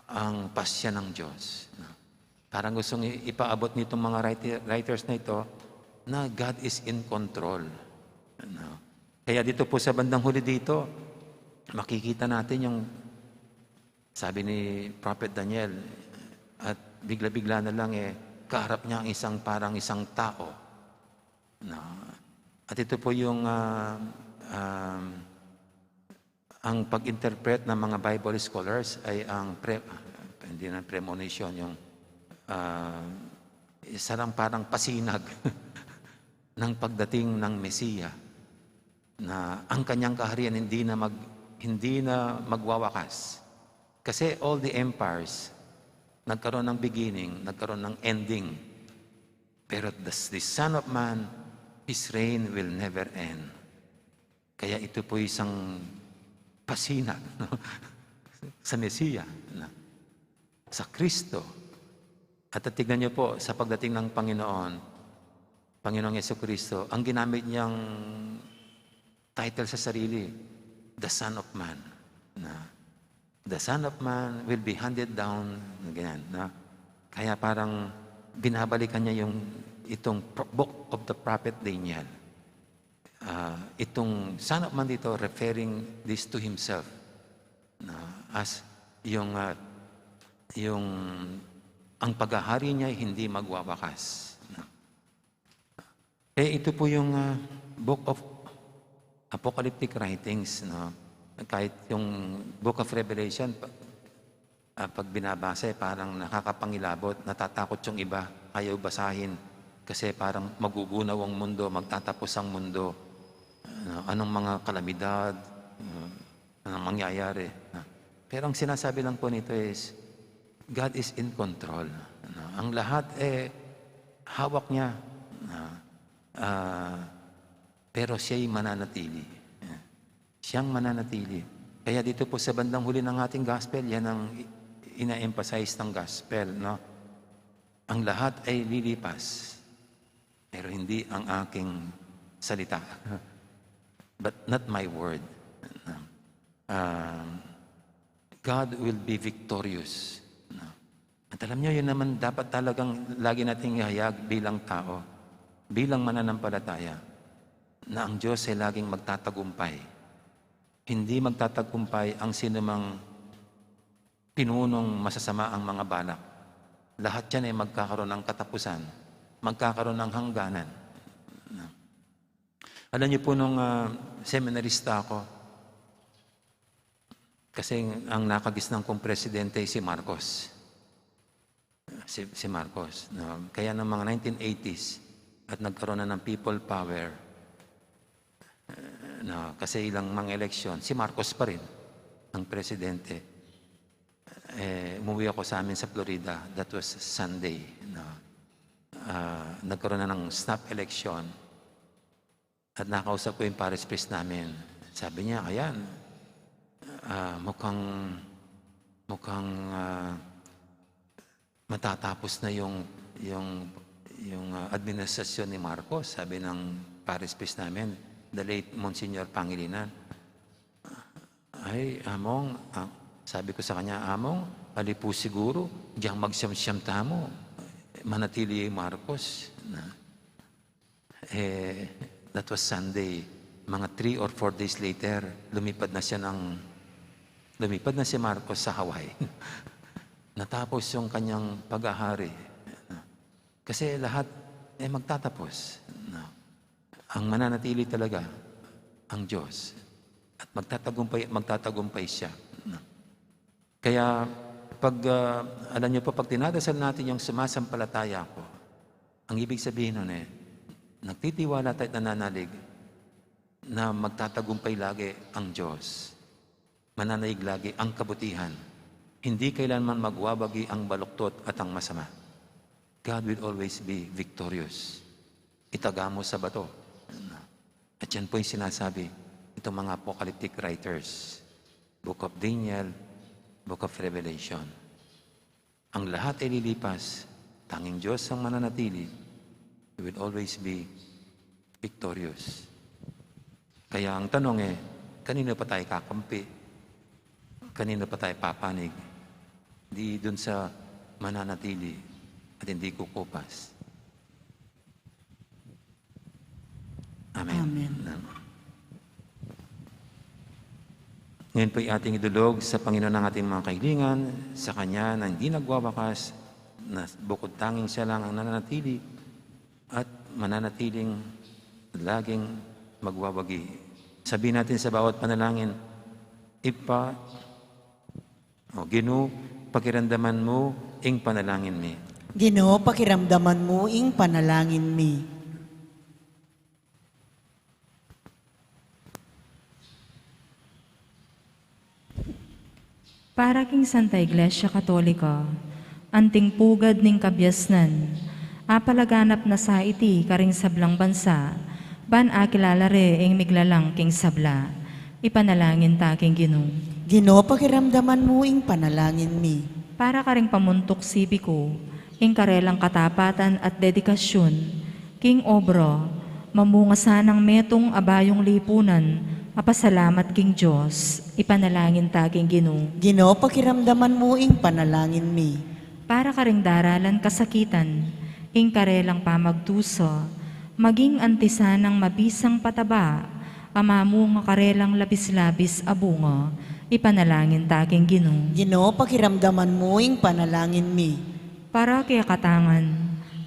ang pasya ng Diyos. Parang gustong ipaabot nitong mga writers na ito na God is in control. Kaya dito po sa bandang huli dito, makikita natin yung sabi ni Prophet Daniel, at bigla-bigla na lang kaharap niya ang parang isang tao. No. At ito po yung ang pag-interpret ng mga Bible scholars ay ang hindi na premonition, yung isa lang parang pasinag ng pagdating ng Mesiya, na ang kanyang kaharian hindi na magwawakas. Kasi all the empires nagkaroon ng beginning, nagkaroon ng ending. Pero the Son of Man, His reign will never end. Kaya ito po isang pasinag sa Mesiya, sa Kristo. At tignan niyo po, sa pagdating ng Panginoong Jesucristo, ang ginamit niyang title sa sarili, the Son of Man. The Son of Man will be handed down, ganyan. Kaya parang binabalikan niya itong book of the prophet Daniel. Itong Son of Man dito, referring this to himself. As ang paghahari niya hindi magwawakas. Ito po yung book of apocalyptic writings, kahit yung Book of Revelation, pag binabasa, parang nakakapangilabot, natatakot yung iba, ayaw basahin, kasi parang magugunaw ang mundo, magtatapos ang mundo. Anong mga kalamidad, anong mangyayari. Pero ang sinasabi lang po nito is, God is in control. Ang lahat hawak niya. Pero siya'y mananatili. Siyang mananatili. Kaya dito po sa bandang huli ng ating gospel, yan ang ina-emphasize ng gospel. No? Ang lahat ay lilipas, pero hindi ang aking salita. But not my word. God will be victorious. At alam niyo, yun naman dapat talagang lagi nating ihayag bilang tao, bilang mananampalataya, na ang Diyos ay laging magtatagumpay. Hindi magtatagumpay ang sinumang pinunong masasama ang mga balak. Lahat yan ay magkakaroon ng katapusan, magkakaroon ng hangganan. Alam niyo po nung seminarista ako, kasi ang nakagisnang kong presidente ay si Marcos. Si Marcos. Kaya ng mga 1980s at nagkaroon na ng people power, kasi ilang mga eleksyon, si Marcos pa rin ang presidente. Umuwi ako sa amin sa Florida. That was Sunday. Nagkaroon na ng snap election. At nakausap ko yung Paris Priest namin. Sabi niya, ayan, mukhang matatapos na yung administrasyon ni Marcos. Sabi ng Paris Priest namin, the late Monsignor Pangilinan. Ay, Among, sabi ko sa kanya, Among, alipo siguro, diyang magsyam-syam tamo, manatili Marcos. That was Sunday. mga 3 or 4 days later, lumipad na si Marcos sa Hawaii. Natapos yung kanyang pag-ahari. Kasi lahat magtatapos. Ang mananatili talaga, ang Diyos. At magtatagumpay siya. Kaya, alam niyo po, pag tinadasal natin yung sumasampalataya ko, ang ibig sabihin nun nagtitiwala tayo at nananalig na magtatagumpay lagi ang Diyos. Mananaig lagi ang kabutihan. Hindi kailanman magwabagi ang baluktot at ang masama. God will always be victorious. Itaga mo sa bato. At yan po yung sinasabi itong mga apocalyptic writers. Book of Daniel, Book of Revelation. Ang lahat ay lilipas. Tanging Diyos ang mananatili. He will always be victorious. Kaya ang tanong kanino pa tayo kakampi? Kanino pa tayo papanig? Hindi dun sa mananatili at hindi kukupas. Amen. Amen. Ngayon po ating idulog sa Panginoon ng ating mga kailingan, sa Kanya na hindi nagwawakas, na bukod tanging siya lang ang nananatili at mananatiling laging magwawagi. Sabihin natin sa bawat panalangin, Ginoo, pakiramdaman mo, ing panalangin mi. Ginoo, pakiramdaman mo, ing panalangin mi. Para king Santa Iglesia Katolika, anting pugad ning kabyasnan, apalaganap na sa iti karing sablang bansa, ban akilalare ing miglalang king sabla, ipanalangin ta king Ginoo. Ginoo, pakiramdaman mo, ing panalangin mi. Para karing pamuntok sibiko, ing karelang katapatan at dedikasyon, king obro, mamunga sanang metong abayong lipunan, apasalamat king Diyos, ipanalangin ta king Ginoo. Ginoo, pakiramdaman mo, ing panalangin mi. Para karing daralan kasakitan, ing karelang pamagduso, maging antisanang mabisang pataba, amamu nga karelang labis-labis abungo, ipanalangin ta king Ginoo. Ginoo, pakiramdaman mo, ing panalangin mi. Para kaya katangan,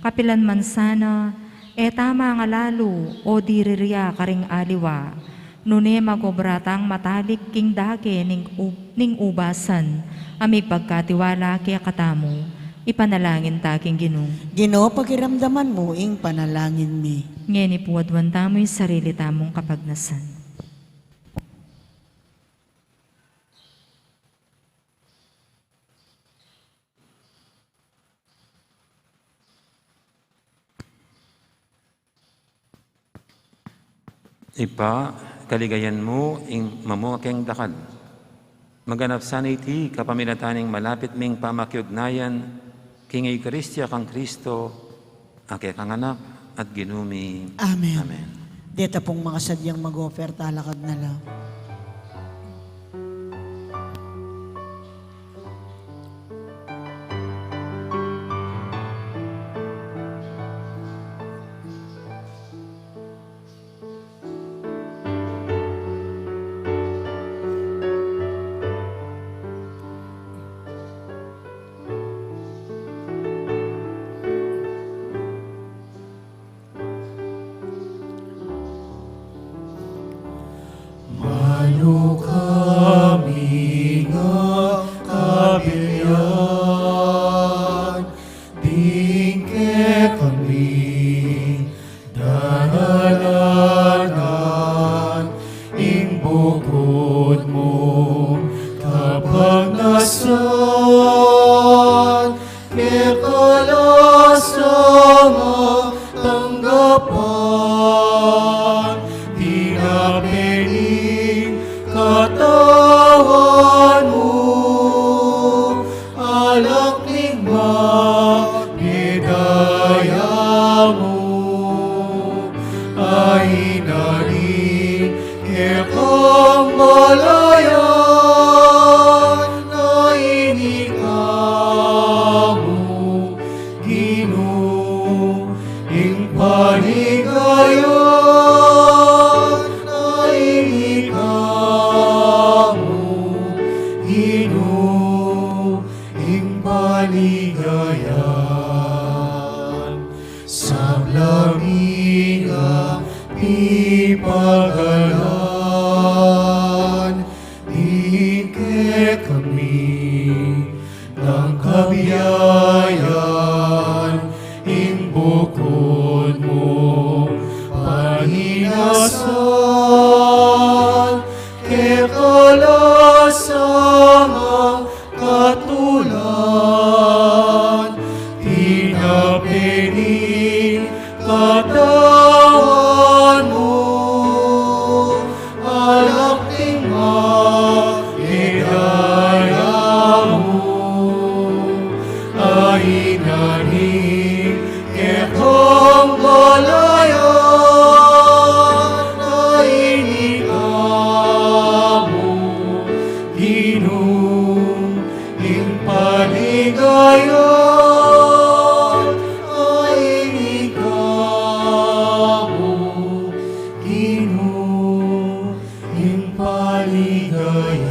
kapilan man sana, tama nga lalo, o diririya karing aliwa, nune magobratang matalik king dake ning ubasan, ami pagkatiwala kaya katamo, ipanalangin ta king Ginoo. Ginoo, pakiramdaman mo, ing panalangin mi. Ngeni puwadwan tamo yung sarili tamong kapagnasan. Kaligayan mo, ing mamunga keng dakal. Maganap sana iti kapamilataning malapit ming pamakiugnayan, king Eucharistia kang Kristo, ake kang anak at ginumi. Amen. Amen. Deta pong mga sadyang mag-offer talakad na lang. kagalan, hingke kami ng kabiyayan, imbukod mo pahinasan, kekalasang katulan, tinapirin katawan mo, alakting maligaya mo, ainanin kekong balayan, ainika mo, Ginoo, ing paligayan, ainika mo, Ginoo, ing paligayan.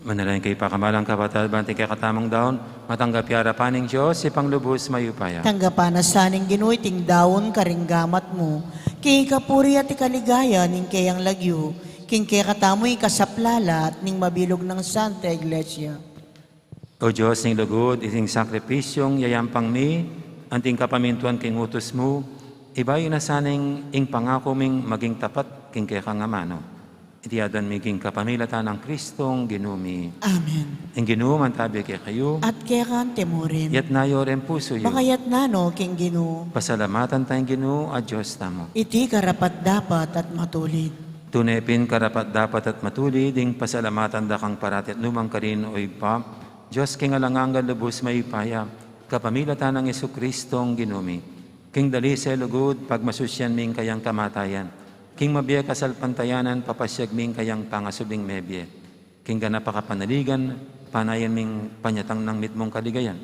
Manalangin kay pakamalang kapatid, banting kay katamang daon, matanggap yara paning Diyos, ipang lubos mayupaya. Tanggapan na saning Ginoo ting dawon karinggamat mo. King kapuri at ikaligaya ning kayang lagyo. King kaya katamoy kasaplala at ning mabilog ng Santa Iglesia. O Diyos ning lugod, iting sakripisyong yayampang mi, anting kapamintuan king utos mo, ibayo na saning ing pangako ming maging tapat king kaya kangamano. Itiadan mi king kapamilatan ng Kristong ginumi. Amen. Ing ginuman tabi kay kayo, At kaya kan temurin. yat nayo rin puso yo. Bakayat nano King Ginoo. Pasalamatan tayong Ginoo at Diyos tamo. Iti karapat dapat at matulid. Tunepin karapat dapat at matuli, ding pasalamatan da kang parati at lumang karin o ipa. Diyos king alangangan lubos may ipaya, kapamilatan ng Yesu Kristong ginumi. King dali sa lugod, pagmasusyan ming kayang kamatayan. King mabiya kasal pantayanan, papasyag ming kayang pangasubing mebye. King ganapakapanaligan, panayan ming panyatang ng mitmong kaligayan.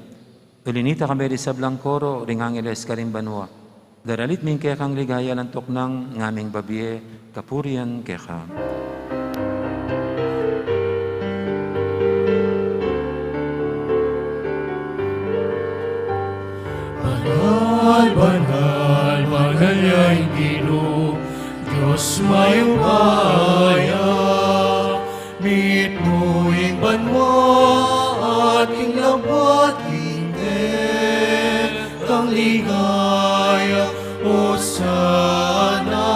Ulinita kami sa Blancoro, ringangiles karing banwa. Daralit ming kaya kang ligaya ng tuknang ngaming babiye, kapurian kaya ka. Banal, banal, banal ya'y Ginoo, Diyos mayupaya. Mit mo ing banwa at ing labat hindi kang ligaya. O sana,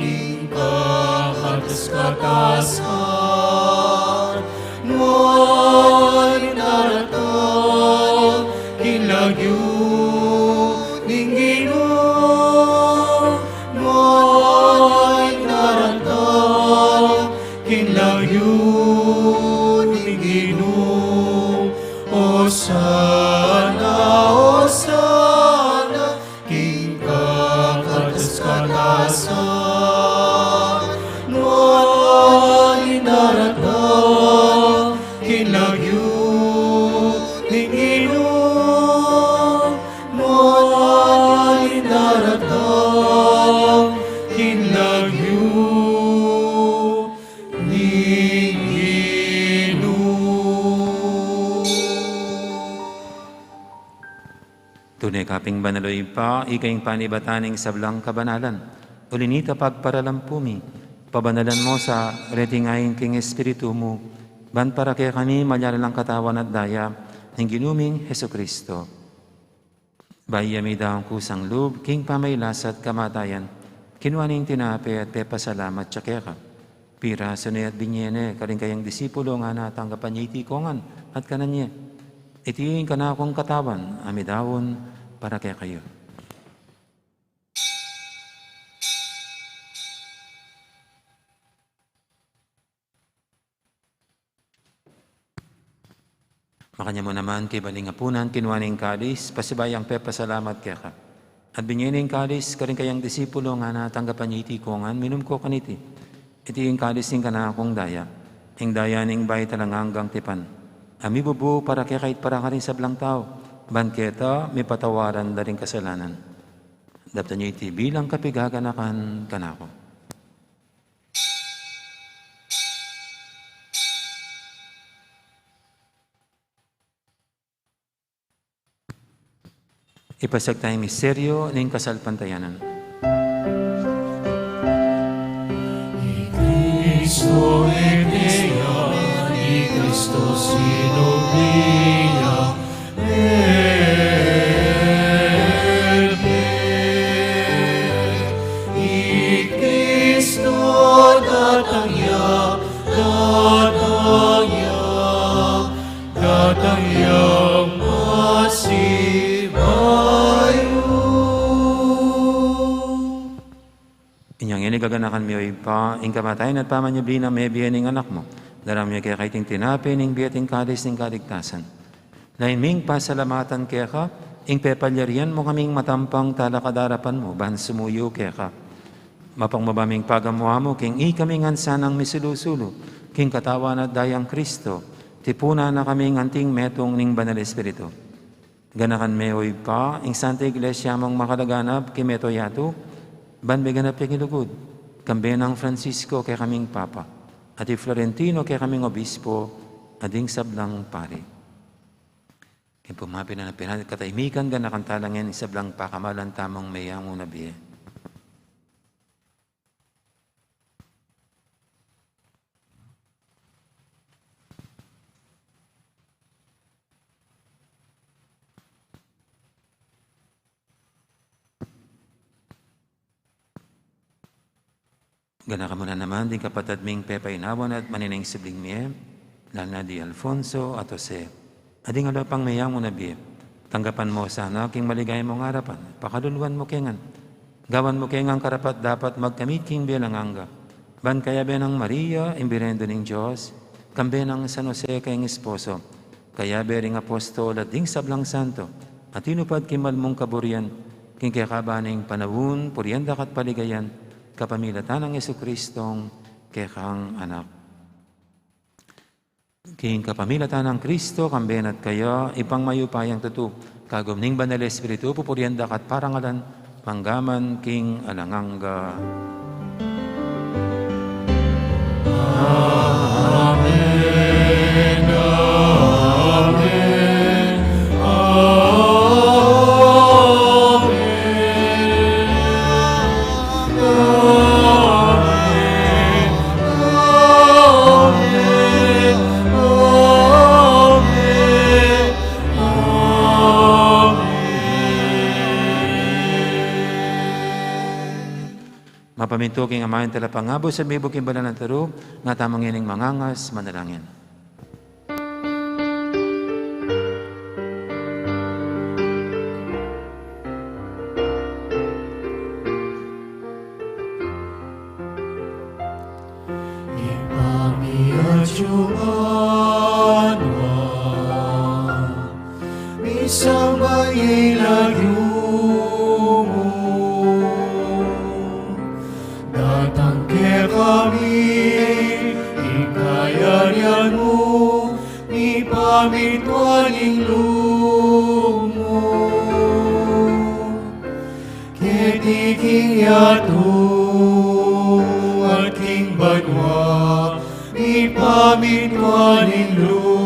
ing kakatas-katasan. Noy naratang kinlagyo ning Ginoo. Noy naratang kinlagyo ning Ginoo. O sana, king kakatas-katasan. Noy naratang kinlagyo ning Ginoo. Noy naratang kinlagyo ning Ginoo. Tunay kaping banaloy pa, ikaing panibataning sablang kabanalan. Ulinita pagparalampumi, pabanalan mo sa retingayin king Espiritu mo, ban para kaya kami malyaralang katawan at daya, ng ginuming Heso Kristo. Bayami daw ang kusang loob, king pamaylas at kamatayan, kinuaning tinapi at pepasalamat tsakeka. Pira, sunay at binyene, karing kayang disipulo nga natanggapan niya itikongan at kananya. Itiing ka na akong katawan, amidawon para kaya kayo. Makanya mo naman kay balingapunan, kinuaning kalis, pasibayang pepasalamat kaya ka. At binyening kalis, karing kayang disipulo nga natanggapan niya itikongan, minum ko kaniti. Itiing kalis ning ka na akong daya, ing daya ning bay talang hanggang tipan. Ami bubu para kaya kahit para ka rin sa blang tao, banketa, may patawaran na rin kasalanan. Dapat niyo iti bilang kapigaganakan kanako. Ipasag tayong misteryo ng kasalpantayanan. Cristo eteia, ni Cristo sinobia, i Cristo datangya, Inyang inigaganakan mi oy pa, ing kamatayan at pamanyabli na may biyan ng anak mo. Daram niya kaya kaiting tinapin, ing biyating kadis ng kaligtasan. Lain ming pasalamatan kaya ka, ing pepalyarian mo kaming matampang talakadarapan mo, bahan sumuyo kaya ka. Mapangmabaming pagamuha mo, king ikaming ansanang misilusulo, king katawan at dayang Kristo, tipuna na kaming anting metong ning banal Espiritu. Ganakan me oy pa, ing Santa Iglesia mong makalaganap, kimeto yato, ban may ganap yung ilugod, kambe ng Francisco kay kaming Papa, at Florentino kay kaming Obispo, ading sablang pari. Kaya pumapi na napinan, katahimikan ka nakantalangin, isablang pakamalan tamang mayang unabiye. Gana ka muna naman, di kapatid ming Pepa Inawan at manineng sibling miye, lana di Alfonso at Jose. Ading alapang mayang mo na biye. Tanggapan mo sana king maligay mong harapan. Pakaluluan mo kengan. Gawan mo kengang karapat dapat magkamit king bilanganga. Ban kaya benang Maria, imbirendo ng Diyos, kambe ng San Jose kayong esposo. Kaya bering apostol at ding sablang santo. At tinupad kimal mong kaburian, king kakabaning panawun, purienda kat paligayan, kapamilatan ng Jesukristong kekang anak. King kapamilatan ng Kristo, kamben at kayo, ipang mayupayang tutu, kagumning banal Espiritu, pupurianda kat parangalan, manggaman king alanganga. Amen, Amen, Mapaminto king amayan tala pangabo sa mibo king balan ng tarong, nga tamang ining mangangas, manalangin. Isang mailagyumo, datang ke kami, ikayarian mo, ipamituaning lumo. Ketiking yato at king banwa, ipamituaning lumo.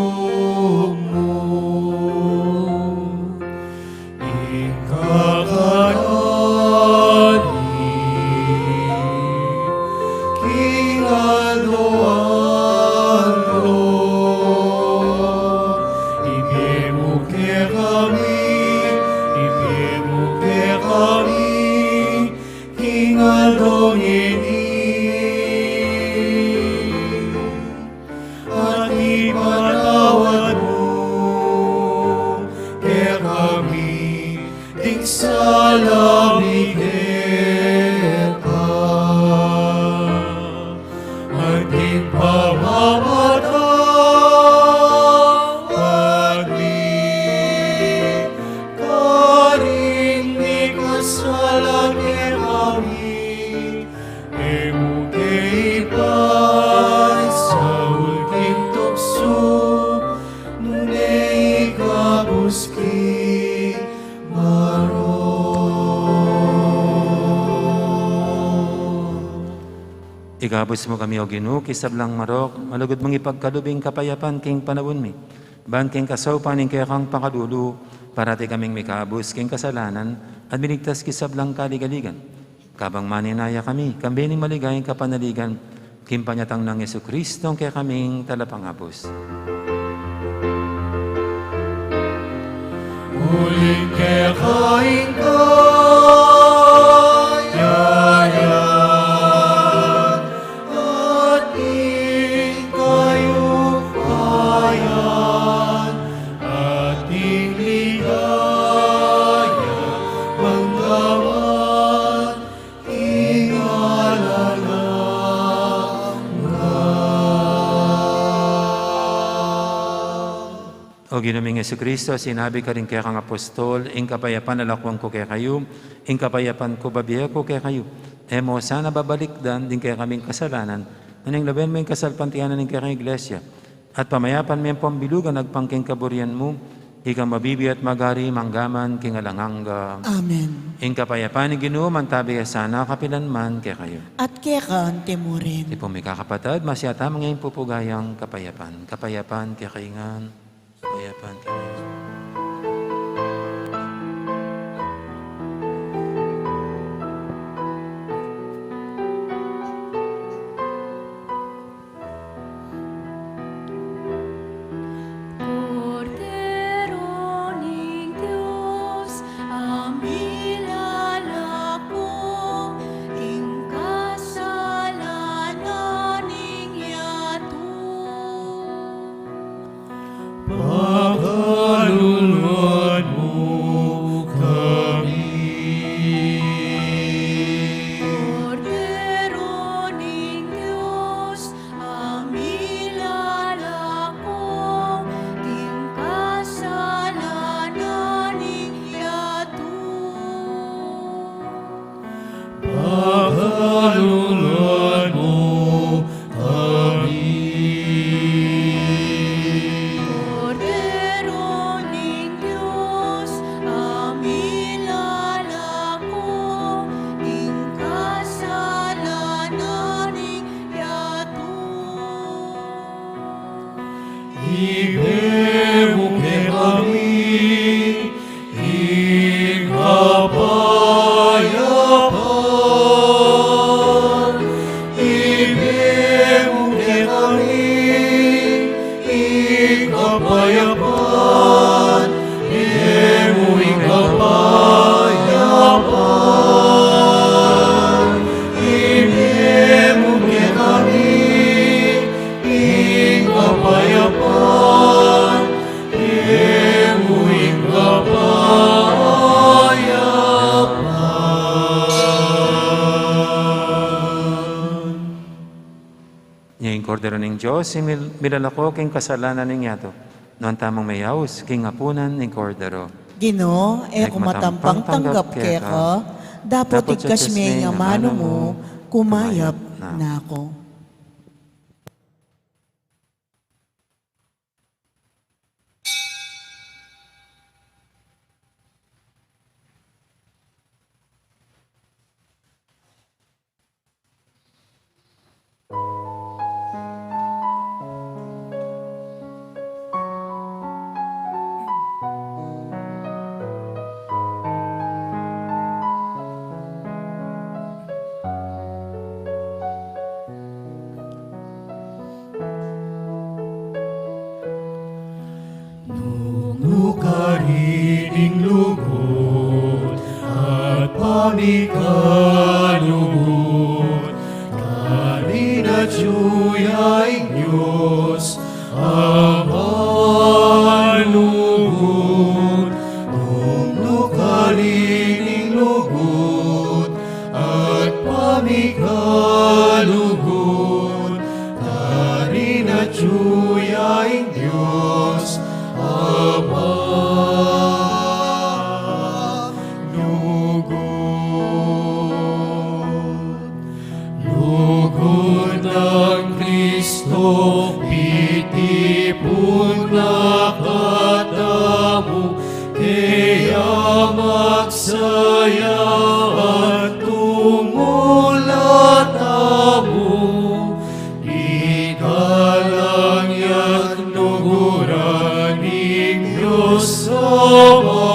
Igabos mo kami o Ginoo, kisablang marok, malugod mong ipagkalubing kapayapan king panawon mi. Ban king kasaw paning kaya kang pakalulu, Parati kaming mikabus king kasalanan at binigtas kisablang kaligaligan. Kabang maninaya kami, kambining maligayang kapanaligan, kimpanyatang ng Yesu Kristo kaya kaming talapangabos. Muling kekain ka, yayan, ating kayupayan, ating ligaya, manggawan, O Ginoong Yesu Kristo, sinabi ka rin kaya kang apostol, ing kapayapan alakwang ko kaya kayo, ing kapayapan ko babiya ko kaya kayo. Emo, sana babalikdan din kaya kaming kasalanan, naning laben mo yung kasalpantianan ng kaya kang iglesia. At pamayapan mo yung pambilugan, nagpangking kaburian mo, ikang mabibi at magari, manggaman, kingalanganga. Amen. Ing kapayapan ni Ginoo, mantabi sana kapilan man kaya kayo. At kekan timurin. Di po may kakapatad, masyata mga yung pupugayang kapayapan. Kapayapan kaya kaingan. Kapayapan kaya kaingan. Cordero ning Diyos, amilala ko, ing kasalanan ning yato. Pakaluluan mo kami. Cordero ning Diyos, amilala ko, ing kasalanan ning yato. Pakaluluan mo kami. Cordero ning Diyos, amilala ko, ing kasalanan ning yato. Ibemo ke kami, ikapayapan. Ibemo ke kami, ikapayapan. Ibemo ikapayapan. Ibemo ke kami, ikapayapan. Ibemo ikapayapan. Yung kordero ng Diyos, milalako king kasalanan ng yato. Noon tamang mayaws, king apunan ng kordero. Gino, kumatampang tanggap keka, dapat igkas may nga mano mo, kumayap na ako. Nukarining lugod at panikalugod, kanina Diyay Diyos ang manugod. Nukarining lugod at panikalugod, kanina Diyay Diyos Ama. Lugod ng Kristo, pitipon na katamo, kaya magsaya at tumulat mo. Ikalang yak nuguran ng Diyos Ama.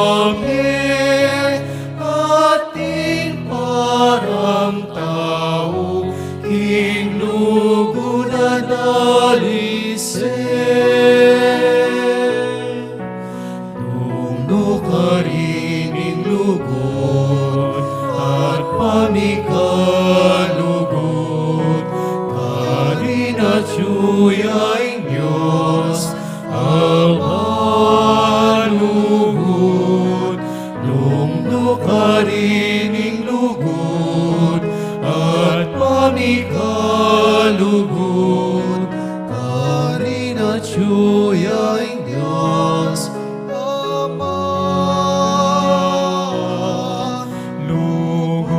Lumlukarining lugod at pamikalugod, karina tsuyaing Diyos Ama. Lugod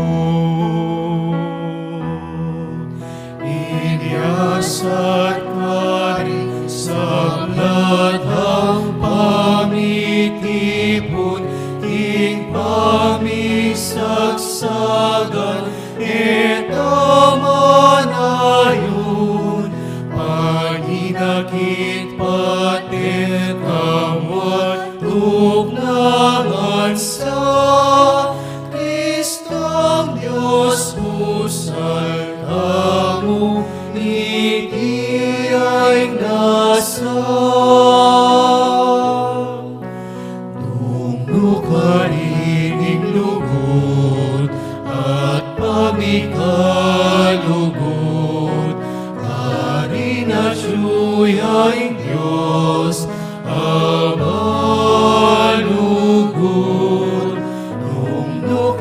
inyasat kari sa latang pamitipon, ing pamisagsagan etamanayon, paginakit patet kamot tugnahan sa Kristong Diyos usaltamu itiay nasa karining lugod at pamikalugod, karina tsuyaing Diyos Ama. Lugod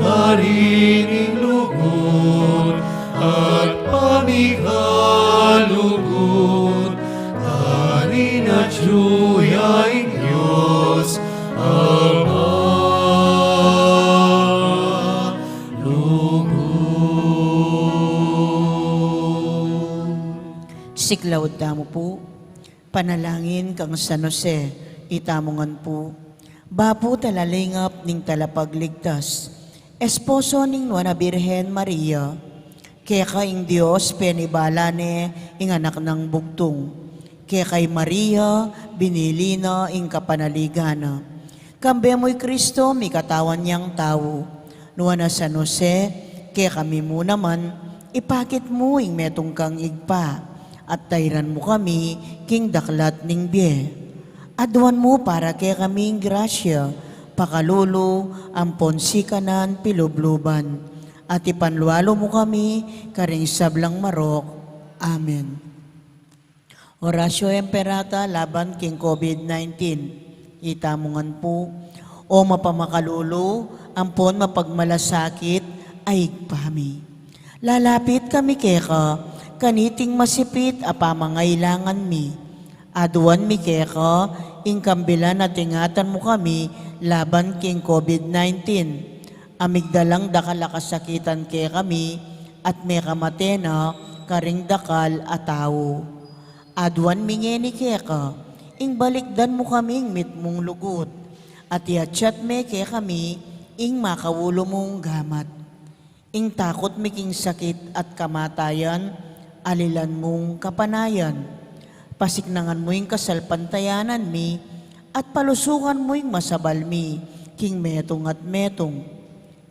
karining lugod at pamikalugod, karina tsuyaing Diyos Ama. Siklaw damo po, panalangin kang San Jose, itamongan po. Bapo talalingap ning talapagligtas, esposo ning Nuana Birhen Maria, kaya kaing Diyos penibala ne ing anak ng bugtong, kaya kay Maria binili na ing kapanaligana. Kambe mo'y Kristo, mi katawan niyang tao. Nuana San Jose, kaya kami mo naman, ipakit mo ing metong kang igpa, at tayran mo kami king daklat ning biye. Adwan mo para kay kaming grasya, pakalulu, ampon sikanan, pilubluban, at ipanlualo mo kami karing sablang marok. Amen. Orasyo Emperata laban king COVID-19. Itamongan po, o mapamakalulu, ampon mapagmalasakit, ay pami. Lalapit kami keka, kaniting masipit apamangailangan mi. Aduan mi keka, ingkambilan at ingatan mo kami laban king COVID-19. Amigdalang dakalakasakitan ke kami at may kamatena karing dakal at tao. Aduan mi ngeni keka, ing balikdan mo kaming mitmong lugot at iachat me ke kami ing makawulo mong gamat. Ing takot mi king sakit at kamatayan, alilan mong kapanayan. Pasiknangan mo yung kasalpantayanan mi, at palusukan mo yung masabal mi, king metong at metong.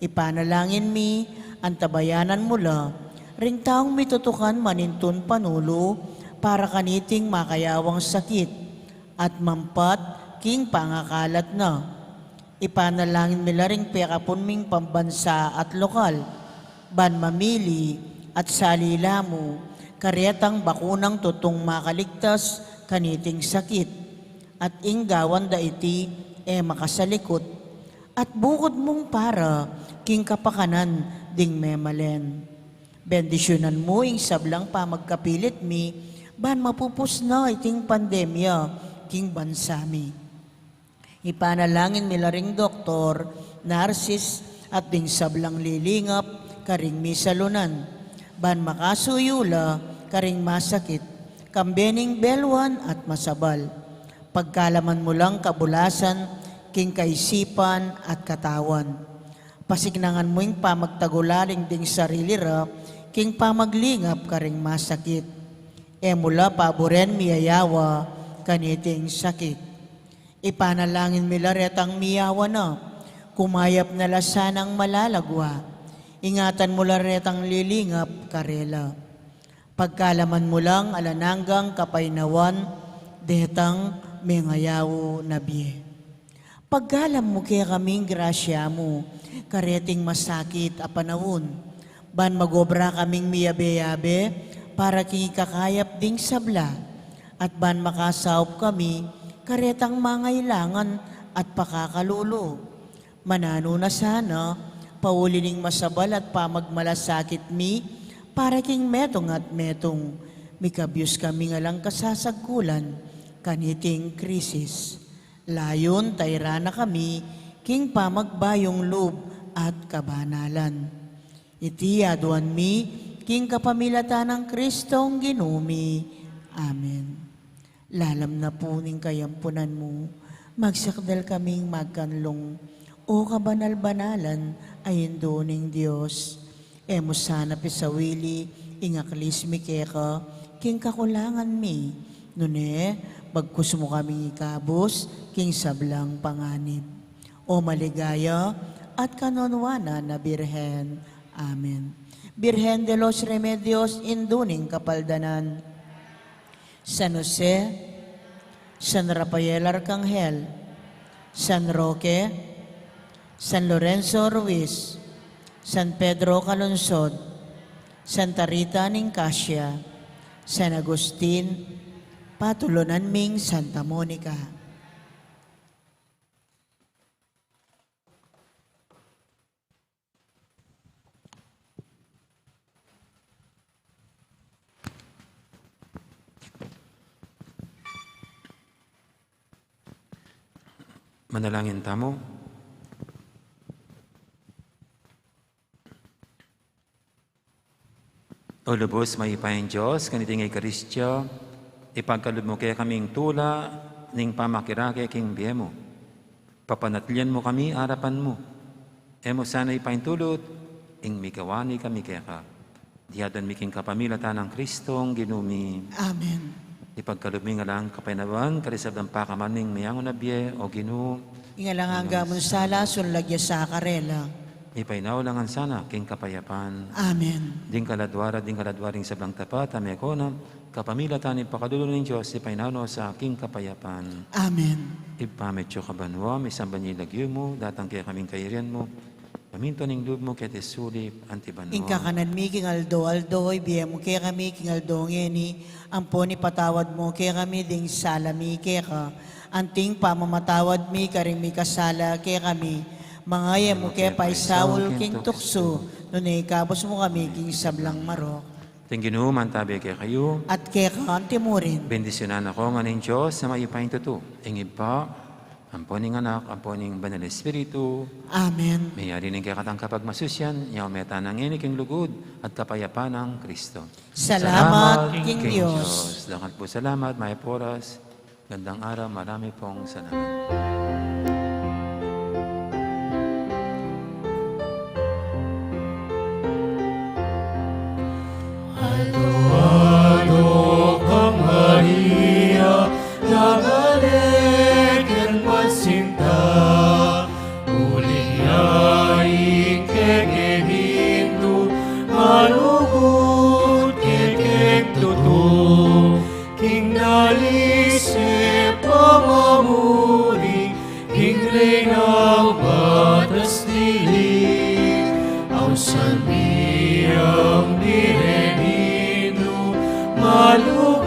Ipanalangin mi, antabayanan mula, ring taong mitutukan manintun panulo, para kaniting makayawang sakit, at mampat king pangakalat na. Ipanalangin mi ring pekapon ming pambansa at lokal, ban mamili at salila mo, karetang bakunang tutong makaligtas kaniting sakit, at inggawan da iti makasalikot, at bukod mong para king kapakanan ding memalen. Bendisyonan mo ing sablang pamagkapilit mi, ban mapupus na iting pandemya king bansami. Ipanalangin mila ring doktor, narsis at ding sablang lilingap karing misalunan, ban makasuyula karing masakit, kambening belwan at masabal. Pagkalaman mo lang kabulasan, king kaisipan at katawan. Pasignangan mo yung pamagtagulaling ding sarili ra, king pamaglingap karing masakit. Mula paboren miyayawa kaniting sakit. Ipanalangin mila retang miyawa na, kumayap na lasanang malalagwa. Ingatan mo lang retang lilingap karela. Pagkalaman mo lang alananggang kapainawan, detang mengayaw nabiye. Paggalam mo kaya kaming grasya mo, kareting masakit a panahon, ban magobra kaming miyabe-yabe, para kikakayap ding sabla, at ban makasawp kami, karetang mangailangan at pakakalulo. Manano na sana, paulining masabal at pamagmalasakit mi, para king metong at metong, mikabyos kami nga lang kasasagkulan, kaniting krisis. Layon tayra na kami, king pamagbayong loob at kabanalan. Iti aduan mi, king kapamilatan ng Kristong ginumi. Amen. Lalam na po ning kayampunan mo, magsakdal kaming magkanlong, o kabanal-banalan ay ning Diyos. Emo sana pisawili, ingaklis mi keka, king kakulangan mi. Nune, bagkus mo kaming ikabos, king sablang panganib. O maligaya at kanonwana na Birhen. Amen. Birhen de los Remedios, induning kapaldanan. San Jose, San Rafael Arcangel, San Roque, San Lorenzo Ruiz, San Pedro Calonsod, Santa Rita Nicasio, San Agustin, Patulunan Ming Santa Monica. Manalangin tamo. O lubos maipayang Diyos, kaniting Eukaristya, ipagkalod mo kaya kaming tula, ning pamakirake king biye mo. Papanatlian mo kami, harapan mo. Emo sana ipaintulot, ing mikawani kami kaya ka. Diyadan miking kapamilatan ng Kristong ginumi. Amen. Ipagkalod mi nga lang kapainawan, karisab ng pakamaning miyangon na biye o ginu. Ingalang hanggang sala, sunlagya sa karela. Ipainaw langan sana king kapayapan. Amen. Ding kaladwaring sablang tapat, amekona, kapamilatan ipakadulo ng Diyos, ipainaw no sa king kapayapan. Amen. Ipametyo kabanwa, may sambanyi lagyo mo, datang kaya kaming kairian mo, paminto ning loob mo kaya tesulip, antibanwa. Ingka kanan mi king aldo, ibiya mo kaya kami king aldo ngeni, amponi patawad mo kaya kami ding salami kaya ka, anting pamamatawad mi karing mi kasala kaya kami, mangaya mo kaya paisawol king tukso, nunay kabos mo kami king sablang marok. Tinginu, mantabi kaya kayo, At kaya kanti mo rin, bendisyonan ako nga ng Diyos sa maipain tuto. Ingib pa, amponing anak, amponing banal espiritu, Amen. mayari ning kaya katang kapag masusyan, yaw meta ng iniking lugod at kapayapan ng Kristo. Salamat, King Diyos. Dakat po salamat, may poras. Gandang araw, marami pong salamat. Ado kang Maria, nagalegin masinta, uliyain kekehindu, malugod kekektuto, king nalise pamamuri, king reynang batas dili, ausan biyang direnido, malu